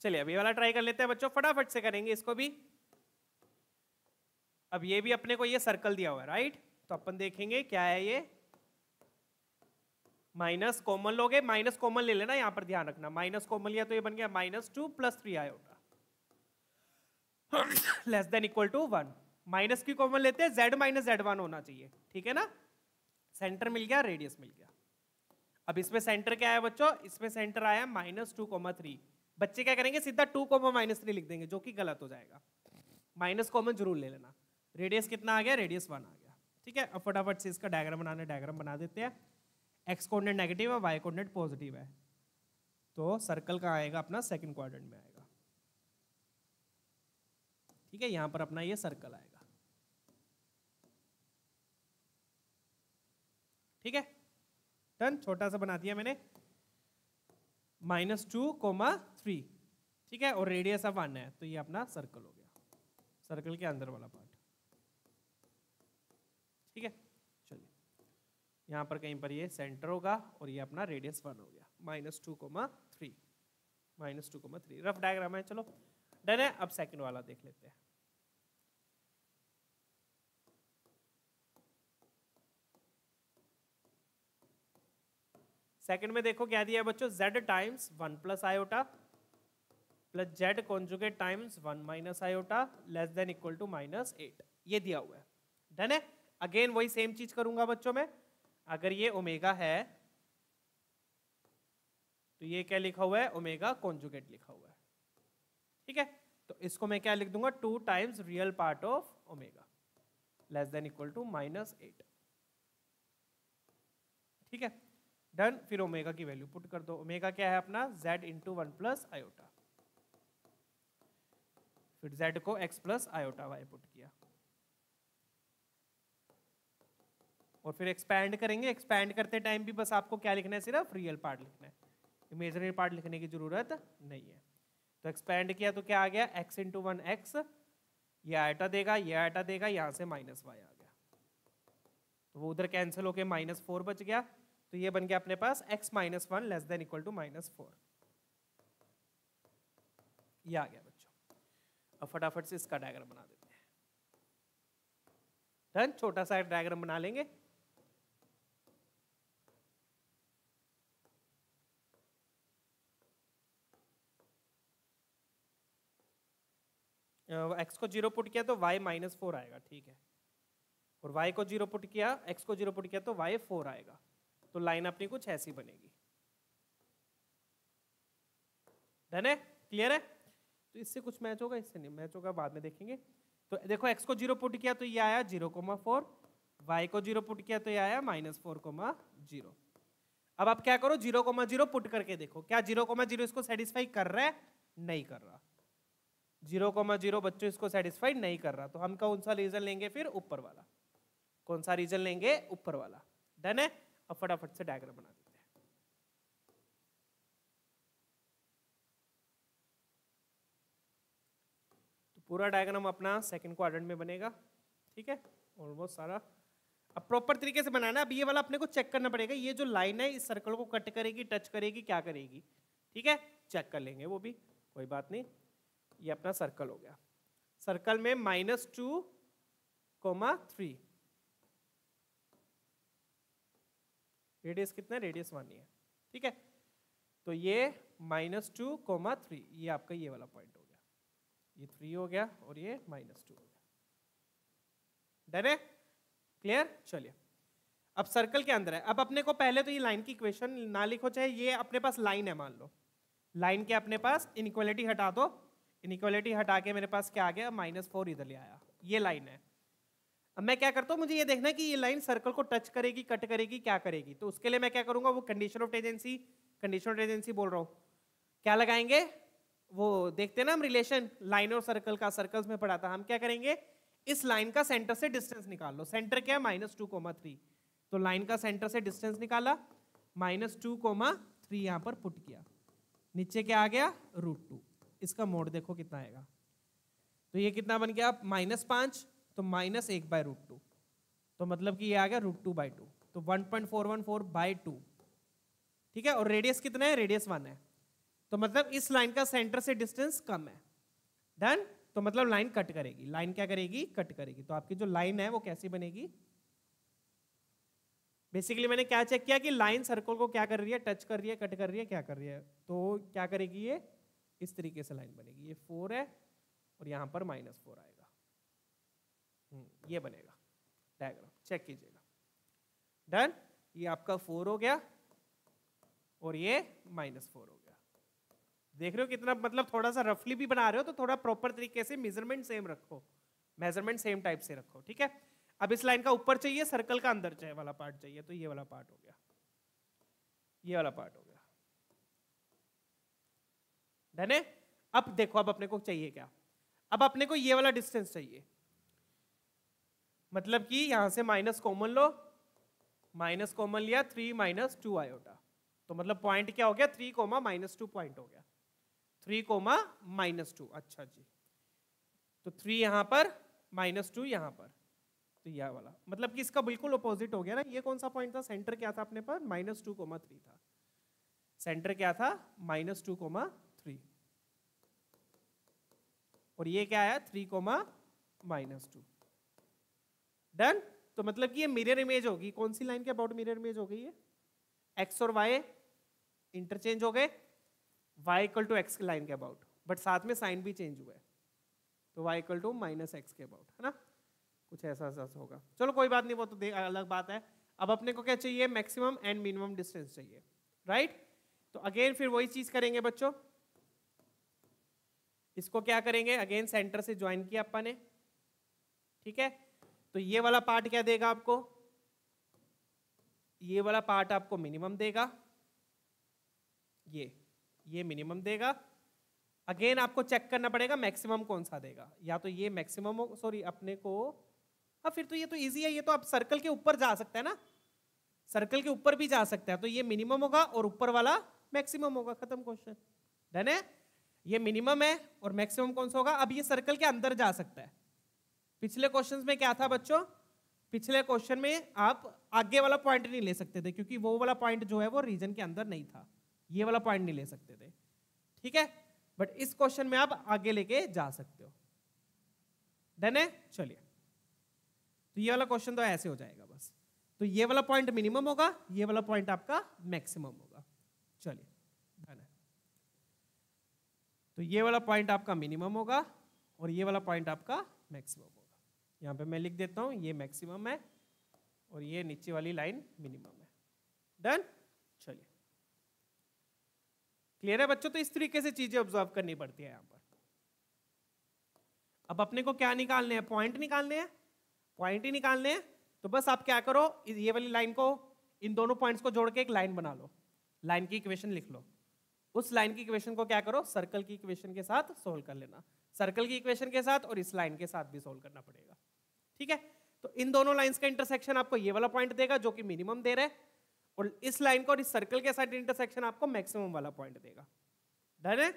S1: चलिए अभी वाला ट्राई कर लेते हैं बच्चों, फटाफट से करेंगे इसको भी। अब ये भी अपने को ये सर्कल दिया हुआ है राइट, तो अपन देखेंगे क्या है ये। माइनस कॉमन लोगे, माइनस कॉमन ले लेना, यहां पर ध्यान रखना माइनस कॉमन लिया तो ये बन गया -2 + 3 iota less than equal to 1। Minus की कॉमन लेते हैं, z - z1 होना चाहिए, ठीक है ना। सेंटर मिल गया, रेडियस मिल गया। अब इसमें सेंटर क्या है बच्चों, इसमें सेंटर आया -2, 3। बच्चे क्या करेंगे, सीधा 2, -3 लिख देंगे, जो कि गलत हो जाएगा। माइनस कॉमन जरूर ले लेना। रेडियस कितना आ गया, रेडियस 1 आ गया। ठीक है, अब फटाफट से इसका डायग्राम बनाना, डायग्राम बना देते हैं। एक्स कोऑर्डिनेट नेगेटिव है, वाई कोऑर्डिनेट पॉजिटिव है, तो सर्कल का आएगा अपना सेकंड क्वाड्रेंट में आएगा। ठीक है, यहां पर अपना ये सर्कल आएगा। ठीक है, डन, छोटा सा बना दिया मैंने, -2, 3। ठीक है, और रेडियस अब 1 है, तो ये अपना सर्कल हो गया, सर्कल के अंदर वाला पार्ट। ठीक है, चलिए यहां पर कहीं पर ये सेंटर होगा और ये अपना रेडियस 1 हो गया, -2, 3, -2, 3। रफ डायग्राम है, चलो डन है। अब सेकंड वाला देख लेते हैं। सेकंड में देखो क्या दिया है बच्चों, z times 1 + iota plus z conjugate times 1 - iota less than equal to -8, ये दिया हुआ है। डन है। अगेन वही सेम चीज करूंगा बच्चों में, अगर ये ओमेगा है तो ये क्या लिखा हुआ है, ओमेगा कॉन्जुगेट लिखा हुआ है, ठीक है। तो इसको मैं क्या लिख दूंगा, 2 times real part of omega less than equal to -8, ठीक है। डन। फिर ओमेगा की वैल्यू पुट कर दो, ओमेगा क्या है अपना z इंटू 1 प्लस आयोटा, फिर z को x plus iota y put किया, और फिर एक्सपैंड करेंगे। एक्सपैंड करते टाइम भी बस आपको क्या लिखना है, सिर्फ रियल पार्ट लिखना है, इमेजिनरी पार्ट लिखने की जरूरत नहीं है। तो एक्सपैंड किया तो क्या आ गया, x इंटू 1 एक्स, ये आयटा देगा, ये आयटा देगा, यहाँ से माइनस वाई आ गया, तो वो उधर कैंसिल होके -4 बच गया, तो ये बन गया अपने पास x minus 1 less than equal to -4, ये आ गया बच्चों। अब फटाफट से इसका डायग्राम बना देते हैं। डन। छोटा सा डायग्राम बना लेंगे। x को 0 पुट किया तो y -4 आएगा, ठीक है, और y को 0 पुट किया, x को 0 पुट किया तो y 4 आएगा, तो लाइन अपनी कुछ ऐसी बनेगी। डन है, क्लियर है। तो इससे कुछ मैच होगा, इससे नहीं मैच होगा, बाद में देखेंगे। तो देखो x को 0 पुट किया तो ये आया 0,4, y को 0 पुट किया तो ये आया -4,0। अब आप क्या करो, 0,0 पुट करके देखो, क्या 0,0 इसको सेटिस्फाई कर रहा है, नहीं कर रहा। 0,0 बच्चों इसको सेटिस्फाई नहीं कर रहा, तो हम कौन सा रीजन लेंगे, फिर ऊपर वाला। कौन सा रीजन लेंगे, ऊपर वाला। डन है। अब फटाफट से डायग्राम बना देते हैं। तो पूरा डायग्राम अपना सेकंड क्वाड्रेंट में बनेगा, ठीक है, ऑलमोस्ट सारा। अब प्रॉपर तरीके से बनाना है। अब ये वाला अपने को चेक करना पड़ेगा, ये जो लाइन है इस सर्कल को कट करेगी, टच करेगी, क्या करेगी, ठीक है, चेक कर लेंगे, वो भी कोई बात नहीं। ये अपना सर्कल हो गया, सर्कल में -2,3, रेडियस कितना है, रेडियस 1 ही है, ठीक है। तो ये -2,3, ये आपका ये वाला पॉइंट हो गया, ये 3 हो गया और ये -2 हो गया। डन है, क्लियर। चलिए अब सर्कल के अंदर है। अब अपने को पहले तो ये लाइन की इक्वेशन ना लिखो, चाहे ये अपने पास लाइन है, मान लो लाइन के अपने पास, इनइक्वालिटी हटा दो, इनइक्वालिटी हटा के मेरे पास क्या आ गया, -4 इधर ले आया, ये लाइन है। अब मैं क्या करता हूँ, मुझे ये देखना है कि ये लाइन सर्कल को टच करेगी, कट करेगी, क्या करेगी। तो उसके लिए मैं क्या करूंगा, वो condition of tangency, condition of tangency बोल रहा हूँ, क्या लगाएंगे, वो देखते हैं ना हम रिलेशन लाइन और सर्कल का, सर्कल्स में पढ़ा था। हम क्या करेंगे, इस लाइन का सेंटर से डिस्टेंस निकाल लो। सेंटर क्या है, -2,3, तो लाइन का सेंटर से डिस्टेंस निकाला, -2,3 यहाँ पर पुट किया, नीचे क्या आ गया, √2। इसका मोड देखो कितना आएगा, तो ये कितना बन गया, -5, तो -1/√2, तो मतलब कि ये आ गया √2/2, तो 1.414/2, ठीक है। और रेडियस कितना है, रेडियस 1 है, तो मतलब इस लाइन का सेंटर से डिस्टेंस कम है। डन। तो मतलब लाइन कट करेगी, लाइन क्या करेगी, कट करेगी। तो आपकी जो लाइन है वो कैसी बनेगी, बेसिकली मैंने क्या चेक किया कि लाइन सर्कल को क्या कर रही है, टच कर रही है, कट कर रही है, क्या कर रही है। तो क्या करेगी, ये इस तरीके से लाइन बनेगी, ये 4 है और यहां पर -4 आएगा, ये बनेगा डायग्राम, चेक कीजिएगा। डन। ये आपका 4 हो गया और ये -4 हो गया। देख रहे हो कितना, मतलब थोड़ा सा रफली भी बना रहे हो तो थोड़ा प्रॉपर तरीके से मेजरमेंट सेम रखो, मेजरमेंट सेम टाइप से रखो, ठीक है। अब इस लाइन का ऊपर चाहिए, सर्कल का अंदर चाहिए वाला पार्ट चाहिए, तो ये वाला पार्ट हो गया, ये वाला पार्ट हो गया। डन है। अब देखो, अब अपने को चाहिए क्या, अब अपने को ये वाला डिस्टेंस चाहिए, मतलब कि यहां से माइनस कॉमन लो, माइनस कॉमन लिया, 3 - 2 आयोटा, तो मतलब पॉइंट क्या हो गया, 3, -2 पॉइंट हो गया, 3, -2। अच्छा जी, तो 3 यहां पर, -2 यहां पर, तो यह वाला मतलब कि इसका बिल्कुल अपोजिट हो गया ना। ये कौन सा पॉइंट था, सेंटर क्या था अपने पर, -2,3 था, सेंटर क्या था, -2,3, और ये क्या आया, 3, -2। डन। तो मतलब कि ये मिरर इमेज होगी, कौन सी लाइन के अबाउट मिरर इमेज हो गई है, x और y इंटरचेंज हो गए, y = x की लाइन के अबाउट, बट साथ में साइन भी चेंज हुआ है, तो y = -x के अबाउट, है ना। कुछ ऐसा ऐसा होगा। चलो कोई बात नहीं, वो तो अलग बात है। अब अपने को क्या चाहिए, मैक्सिमम एंड मिनिमम डिस्टेंस चाहिए, राइट। तो अगेन फिर वही चीज करेंगे बच्चों, इसको क्या करेंगे, अगेन सेंटर से ज्वाइन किया अपन ने, ठीक है। तो ये वाला पार्ट क्या देगा आपको, ये वाला पार्ट आपको मिनिमम देगा, ये मिनिमम देगा। अगेन आपको चेक करना पड़ेगा मैक्सिमम कौन सा देगा, या तो ये मैक्सिमम हो, सॉरी अपने को, हाँ फिर तो ये तो इजी है, ये तो आप सर्कल के ऊपर जा सकते हैं ना, सर्कल के ऊपर भी जा सकते हैं। तो ये मिनिमम होगा और ऊपर वाला मैक्सिमम होगा, खत्म क्वेश्चन, डन है। ये मिनिमम है और मैक्सिमम कौन सा होगा। अब ये सर्कल के अंदर जा सकता है। पिछले क्वेश्चन में क्या था बच्चों, पिछले क्वेश्चन में आप आगे वाला पॉइंट नहीं ले सकते थे, क्योंकि वो वाला पॉइंट जो है वो रीजन के अंदर नहीं था, ये वाला पॉइंट नहीं ले सकते थे, ठीक है। बट इस क्वेश्चन में आप आगे लेके जा सकते हो, डन है। चलिए, तो ये वाला क्वेश्चन तो ऐसे हो जाएगा बस। तो ये वाला पॉइंट मिनिमम होगा, ये वाला पॉइंट आपका मैक्सिमम होगा। चलिए, डन है। तो ये वाला पॉइंट आपका मिनिमम होगा और ये वाला पॉइंट आपका मैक्सिमम होगा। यहां पे मैं लिख देता हूं, ये मैक्सिमम है और ये नीचे वाली लाइन मिनिमम है, डन। चलिए, क्लियर है बच्चों। तो इस तरीके से चीजें ऑब्जर्व करनी पड़ती है यहां पर। अब अपने को क्या निकालने हैं, पॉइंट निकालने हैं, पॉइंट ही निकालने हैं। तो बस आप क्या करो, ये वाली लाइन को, इन दोनों पॉइंट्स को जोड़ के एक लाइन बना लो, लाइन की इक्वेशन लिख लो। उस लाइन की इक्वेशन को क्या करो, सर्कल की इक्वेशन के साथ सोल्व कर लेना, सर्कल की इक्वेशन के साथ और इस लाइन के साथ भी सोल्व करना पड़ेगा, ठीक है। तो इन दोनों लाइंस का इंटरसेक्शन आपको ये वाला पॉइंट देगा जो कि मिनिमम दे रहा है, और इस लाइन को और इस सर्कल के साथ इंटरसेक्शन आपको मैक्सिमम वाला पॉइंट देगा, डन है।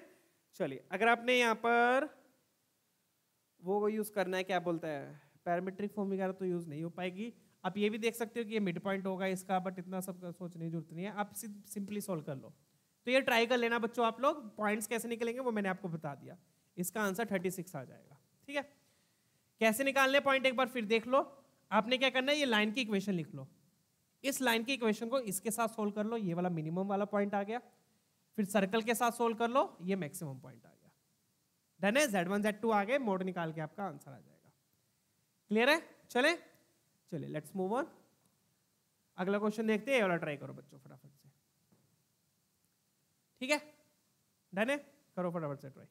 S1: चलिए, अगर आपने यहाँ पर वो यूज करना है, क्या बोलता है, पैरामीट्रिक फॉर्म वगैरह तो यूज नहीं हो पाएगी। आप ये भी देख सकते हो कि ये मिड पॉइंट होगा इसका, बट इतना सब सोचने की जरूरत नहीं है, आप सिंपली सोल्व कर लो। तो ये ट्राई कर लेना बच्चों आप लोग, पॉइंट्स कैसे निकलेंगे वो मैंने आपको बता दिया। इसका आंसर 36 आ जाएगा, ठीक है। कैसे निकालने पॉइंट एक बार फिर देख लो। आपने क्या करना है, ये लाइन की इक्वेशन लिख लो, इस लाइन की इक्वेशन को इसके साथ सोल्व कर लो, ये वाला मिनिमम वाला पॉइंट आ गया। फिर सर्कल के साथ सोल्व कर लो, ये मैक्सिमम पॉइंट आ गया, डन है। Z1 Z2 आ गए, मोड निकाल के आपका आंसर आ जाएगा, क्लियर है। चले चलिए, लेट्स मूव ऑन। अगला क्वेश्चन देखते हैं, ये वाला ट्राई करो बच्चों फटाफट से, ठीक है, डन है। करो फटाफट से ट्राई।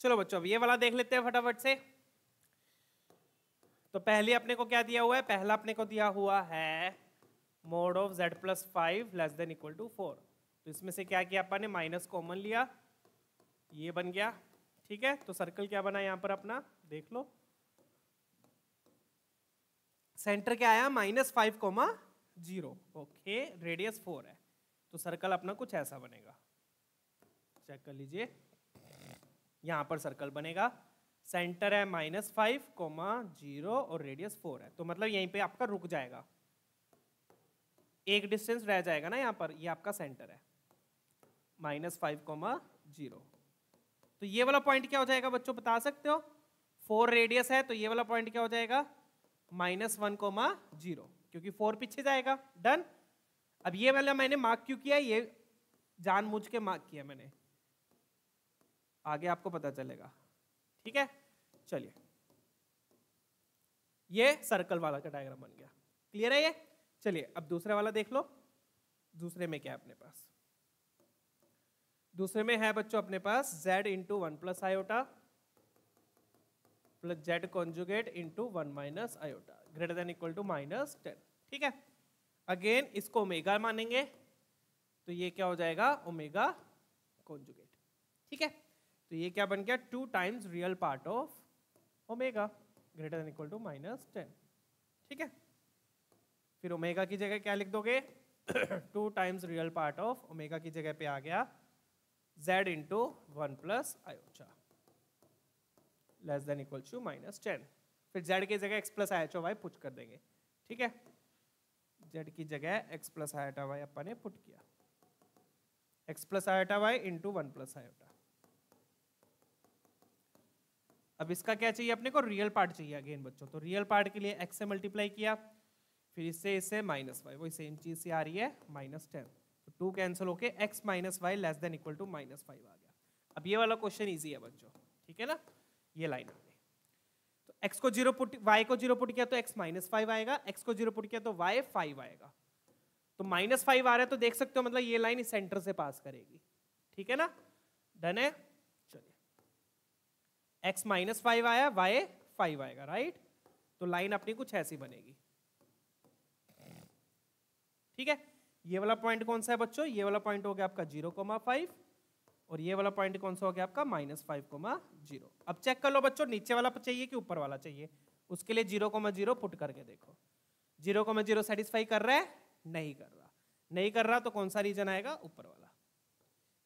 S1: चलो बच्चों, अब ये वाला देख लेते हैं फटाफट से। तो पहले अपने को क्या दिया हुआ है, पहला अपने को दिया हुआ है mode of z+5 less than equal to 4। तो इसमें से क्या किया अपन ने, माइनस कॉमन लिया, ये बन गया, ठीक है। तो सर्कल क्या बना यहां पर अपना, देख लो, सेंटर क्या आया, -5,0, ओके, रेडियस 4 है। तो सर्कल अपना कुछ ऐसा बनेगा, चेक कर लीजिए, यहां पर सर्कल बनेगा, सेंटर है -5,0 और रेडियस 4 है। तो मतलब यहीं पे आपका रुक जाएगा, एक डिस्टेंस रह जाएगा ना यहाँ पर, ये आपका सेंटर है -5,0। तो ये वाला पॉइंट क्या हो जाएगा बच्चों, बता सकते हो, 4 रेडियस है, तो ये वाला पॉइंट क्या हो जाएगा, -1,0, क्योंकि 4 पीछे जाएगा, डन। अब ये वाला मैंने मार्क क्यों किया, ये जानबूझ के मार्क किया मैंने, आगे आपको पता चलेगा, ठीक है। चलिए, ये सर्कल वाला का डायग्राम बन गया, क्लियर है ये। चलिए, अब दूसरा वाला देख लो। दूसरे में क्या है अपने पास, दूसरे में है बच्चों अपने पास z into 1 plus iota plus z conjugate into 1 minus iota greater than equal to -10, ठीक है। अगेन इसको ओमेगा मानेंगे, तो ये क्या हो जाएगा, ओमेगा कॉन्जुगेट, ठीक है। तो ये क्या बन गया, 2 times real part of omega greater than equal to -10, ठीक है। फिर ओमेगा की जगह क्या लिख दोगे, 2 times real part of omega की जगह पे आ गया z into 1 plus iota less than equal to -10। फिर z की जगह x plus iota y put कर देंगे, ठीक है। z की जगह x प्लस आयोटा y अपन ने पुट किया, x plus iota y into 1 plus iota. अब इसका क्या चाहिए अपने को, रियल पार्ट चाहिए अगेन बच्चों। तो रियल पार्ट के लिए x से मल्टीप्लाई किया, फिर इससे -y, वही सेम चीज से आ रही है -10। तो 2 कैंसिल होके x minus y less than equal to -5 आ गया। अब ये वाला क्वेश्चन इजी है बच्चों, ठीक है ना, ये लाइन आ गई। तो x को 0 पुट, y को 0 पुट किया तो x -5 आएगा, x को 0 पुट किया तो y 5 आएगा। तो -5 आ रहा है तो देख सकते हो मतलब ये लाइन इस सेंटर से पास करेगी, ठीक है ना, डन है। चलिए x -5 आया, y 5 आएगा, राइट। तो लाइन अपनी कुछ ऐसी बनेगी, ठीक है। ये वाला पॉइंट कौन सा है बच्चों, ये वाला पॉइंट हो गया आपका 0,5 और ये वाला पॉइंट कौन सा हो गया आपका -5,0। अब चेक कर लो बच्चों नीचे वाला चाहिए कि ऊपर वाला चाहिए, उसके लिए 0,0 पुट करके देखो। 0,0 सेटिस्फाई कर रहा है, नहीं कर रहा, नहीं कर रहा तो कौन सा रीजन आएगा, ऊपर वाला।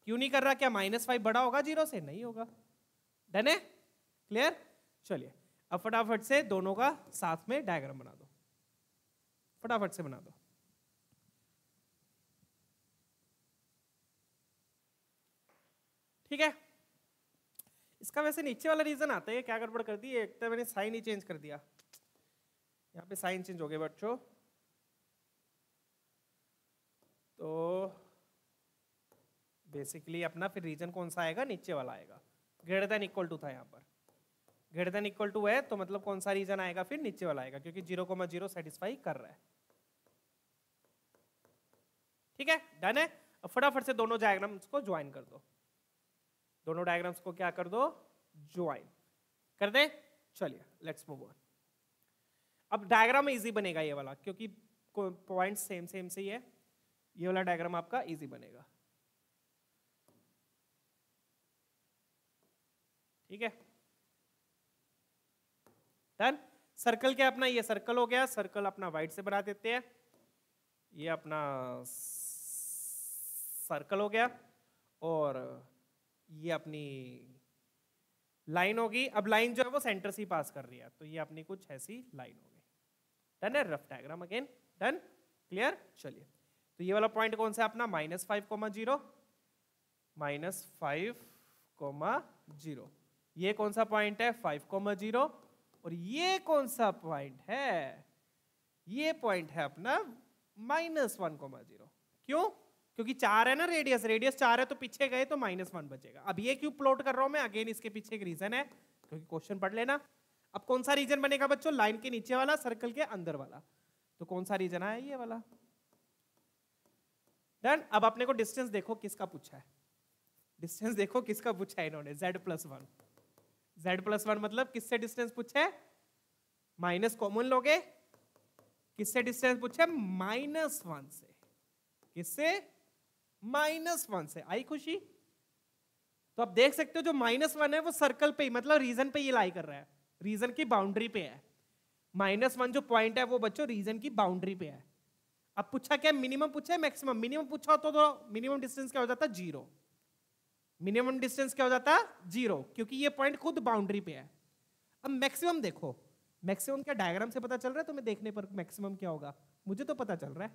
S1: क्यों नहीं कर रहा, क्या -5 बड़ा होगा 0 से, नहीं होगा, डन है, क्लियर। चलिए अब फटाफट से दोनों का साथ में डायग्राम बना दो, फटाफट से बना दो। ठीक है, इसका वैसे नीचे वाला रीजन आता है, क्या गड़बड़ कर दी, एक तो मैंने साइन ही चेंज कर दिया, यहाँ पे साइन चेंज हो गए बच्चों। तो बेसिकली अपना फिर रीजन कौन सा आएगा, नीचे वाला आएगा, ग्रेटर देन इक्वल टू था यहाँ पर, ग्रेटर देन इक्वल टू है तो मतलब कौन सा रीजन आएगा, फिर नीचे वाला आएगा, क्योंकि 0,0 सेटिस्फाई कर रहा है, ठीक है, डन है। अब फटाफट से दोनों डायग्राम्स को ज्वाइन कर दो, दोनों डायग्राम्स को क्या कर दो, ज्वाइन कर दे। चलिए लेट्स मूव ऑन। अब डायग्राम इजी बनेगा ये वाला, क्योंकि पॉइंट सेम से ही है, ये वाला डायग्राम आपका इजी बनेगा, ठीक है, डन। सर्कल क्या अपना, ये सर्कल हो गया, सर्कल अपना वाइट से बना देते हैं, ये अपना सर्कल हो गया और ये अपनी लाइन होगी। अब लाइन जो है वो सेंटर से ही पास कर रही है, तो ये अपनी कुछ ऐसी लाइन होगी, डन है। Rough diagram again, done, clear. चलिए तो ये वाला पॉइंट कौन सा है अपना, -5,0, -5,0। ये कौन सा पॉइंट है, 5,0, और ये कौन सा पॉइंट है, ये पॉइंट है अपना -1,0। क्यों, क्योंकि 4 है ना रेडियस, रेडियस 4 है तो पीछे गए तो -1 बचेगा। अब ये क्यों प्लॉट कर रहा हूं मैं, अगेन इसके पीछे एक रीजन है, क्योंकि क्वेश्चन पढ़ लेना। अब कौन सा रीजन बनेगा बच्चों, लाइन के नीचे वाला, सर्कल के अंदर वाला, तो कौन सा रीजन है, ये वाला, डन। अब अपने को डिस्टेंस देखो किसका पूछा है, डिस्टेंस देखो किसका पूछा है इन्होंने, z+1। z+1 मतलब किससे डिस्टेंस पूछा है, माइनस कॉमन लोगे, किससे डिस्टेंस पूछा है, -1 से, किससे, -1 से। आई खुशी। तो आप देख सकते हो जो -1 है वो सर्कल पे ही, मतलब रीजन पे ही लाई कर रहा है, रीजन की बाउंड्री पे है। -1 जो पॉइंट है वो बच्चों रीजन की बाउंड्री पे है। अब पूछा क्या, मिनिमम पूछा है मैक्सिमम, मिनिमम पूछा तो मिनिमम डिस्टेंस क्या हो जाता, 0। मिनिमम डिस्टेंस क्या हो जाता, 0, क्योंकि ये पॉइंट खुद बाउंड्री पे है। अब मैक्सिमम देखो, मैक्सिमम क्या डायग्राम से पता चल रहा है तुम्हें, देखने पर मैक्सिमम क्या होगा, मुझे तो पता चल रहा है।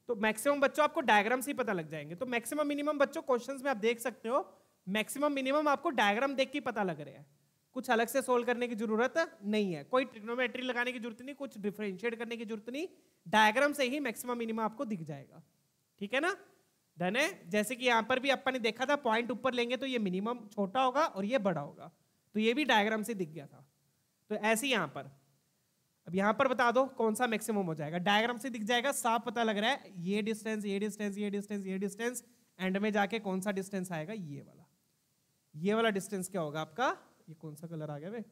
S1: तो मैक्सिमम बच्चों आपको डायग्राम से ही पता लग जाएंगे। तो मैक्सिमम मिनिमम बच्चों क्वेश्चंस में आप देख सकते हो, मैक्सिमम मिनिमम आपको डायग्राम देख के पता लग रहे हैं, कुछ अलग से सोल्व करने की जरूरत नहीं है, कोई ट्रिग्नोमेट्री लगाने की जरूरत नहीं, कुछ डिफरेंशिएट करने की जरूरत नहीं, डायग्राम से ही मैक्सिमम मिनिमम आपको दिख जाएगा, ठीक है ना, डन है। जैसे कि यहाँ पर भी अपन ने देखा था, पॉइंट ऊपर लेंगे तो ये मिनिमम छोटा होगा और ये बड़ा होगा, तो ये भी डायग्राम से दिख गया था। तो ऐसे ही यहाँ पर, अब यहाँ पर बता दो कौन सा मैक्सिमम हो जाएगा, डायग्राम से दिख जाएगा, साफ पता लग रहा है, ये डिस्टेंस, ये डिस्टेंस, ये डिस्टेंस, ये डिस्टेंस, एंड में जाके कौन सा डिस्टेंस आएगा, ये वाला। ये वाला डिस्टेंस क्या होगा आपका, ये कौन सा कलर आ गया बे,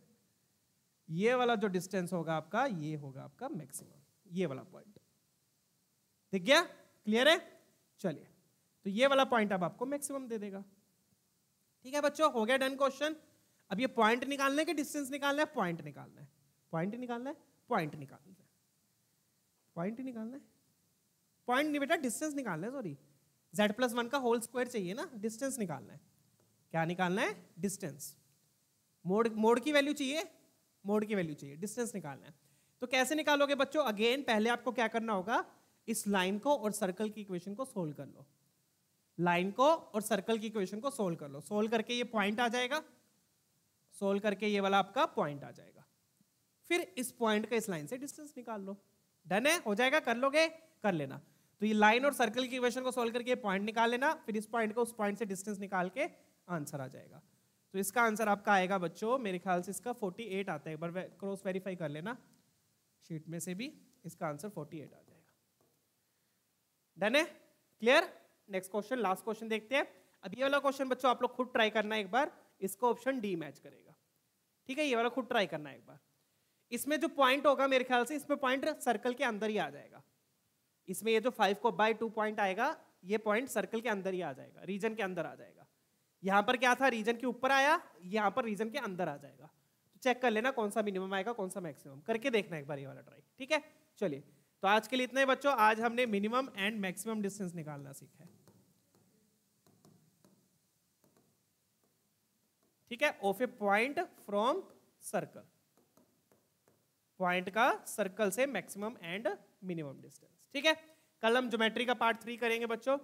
S1: ये वाला जो डिस्टेंस होगा आपका, ये होगा आपका मैक्सिमम, ये वाला पॉइंट दिख गया, क्लियर है। चलिए तो ये वाला पॉइंट अब आपको मैक्सिमम दे देगा, ठीक है बच्चों, हो गया डन क्वेश्चन। अब ये पॉइंट निकालना है कि डिस्टेंस निकालना है, पॉइंट निकालना है, पॉइंट निकालना है, पॉइंट निकालना है, पॉइंट ही निकालना है, पॉइंट नहीं बेटा, डिस्टेंस निकालना है, सॉरी, z+1 का होल स्क्वायर चाहिए ना, डिस्टेंस निकालना है। क्या निकालना है, डिस्टेंस, मोड की वैल्यू चाहिए, मोड की वैल्यू चाहिए, डिस्टेंस निकालना है। तो कैसे निकालोगे बच्चों, अगेन पहले आपको क्या करना होगा, इस लाइन को और सर्कल की इक्वेशन को सोल्व कर लो, लाइन को और सर्कल की इक्वेशन को सोल्व कर लो, सोल्व करके ये पॉइंट आ जाएगा, सोल्व करके ये वाला आपका पॉइंट आ जाएगा, फिर इस पॉइंट का इस लाइन से डिस्टेंस निकाल लो, डन है, हो जाएगा, कर लोगे, कर लेना। तो ये लाइन और सर्कल की इक्वेशन को सोल्व करके पॉइंट निकाल लेना, फिर इस पॉइंट को उस पॉइंट से डिस्टेंस निकाल के आंसर आ जाएगा। तो इसका आंसर आपका आएगा बच्चों, मेरे ख्याल से इसका 48 आता है, एक बार क्रॉस वेरीफाई कर लेना शीट में से भी, इसका आंसर 48 आ जाएगा। डन है, clear. Next question, last question देखते हैं। अब ये वाला क्वेश्चन बच्चों आप लोग खुद ट्राई करना एक बार, इसको ऑप्शन डी मैच करेगा, ठीक है, ये वाला खुद ट्राई करना एक बार। इसमें जो पॉइंट होगा मेरे ख्याल से इसमें पॉइंट सर्कल के अंदर ही आ जाएगा, इसमें ये जो 5 को बाय 2 पॉइंट आएगा ये पॉइंट सर्कल के अंदर ही आ जाएगा, रीजन के अंदर आ जाएगा। यहां पर क्या था, रीजन के ऊपर आया, यहां पर रीजन के अंदर आ जाएगा। तो चेक कर लेना कौन सा मिनिमम आएगा कौन सा मैक्सिमम, करके देखना एक बार ये वाला ट्राई, ठीक है। चलिए, तो आज के लिए इतना ही बच्चों, आज हमने मिनिमम एंड मैक्सिमम डिस्टेंस निकालना सीखा है, ठीक है, of A point from circle, point का सर्कल से मैक्सिमम एंड मिनिमम डिस्टेंस, ठीक है। कल हम ज्योमेट्री का पार्ट 3 करेंगे बच्चों,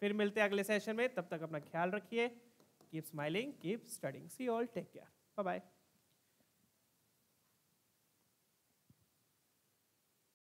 S1: फिर मिलते हैं अगले सेशन में, तब तक अपना ख्याल रखिए, keep smiling, keep studying, see all, take care, bye bye.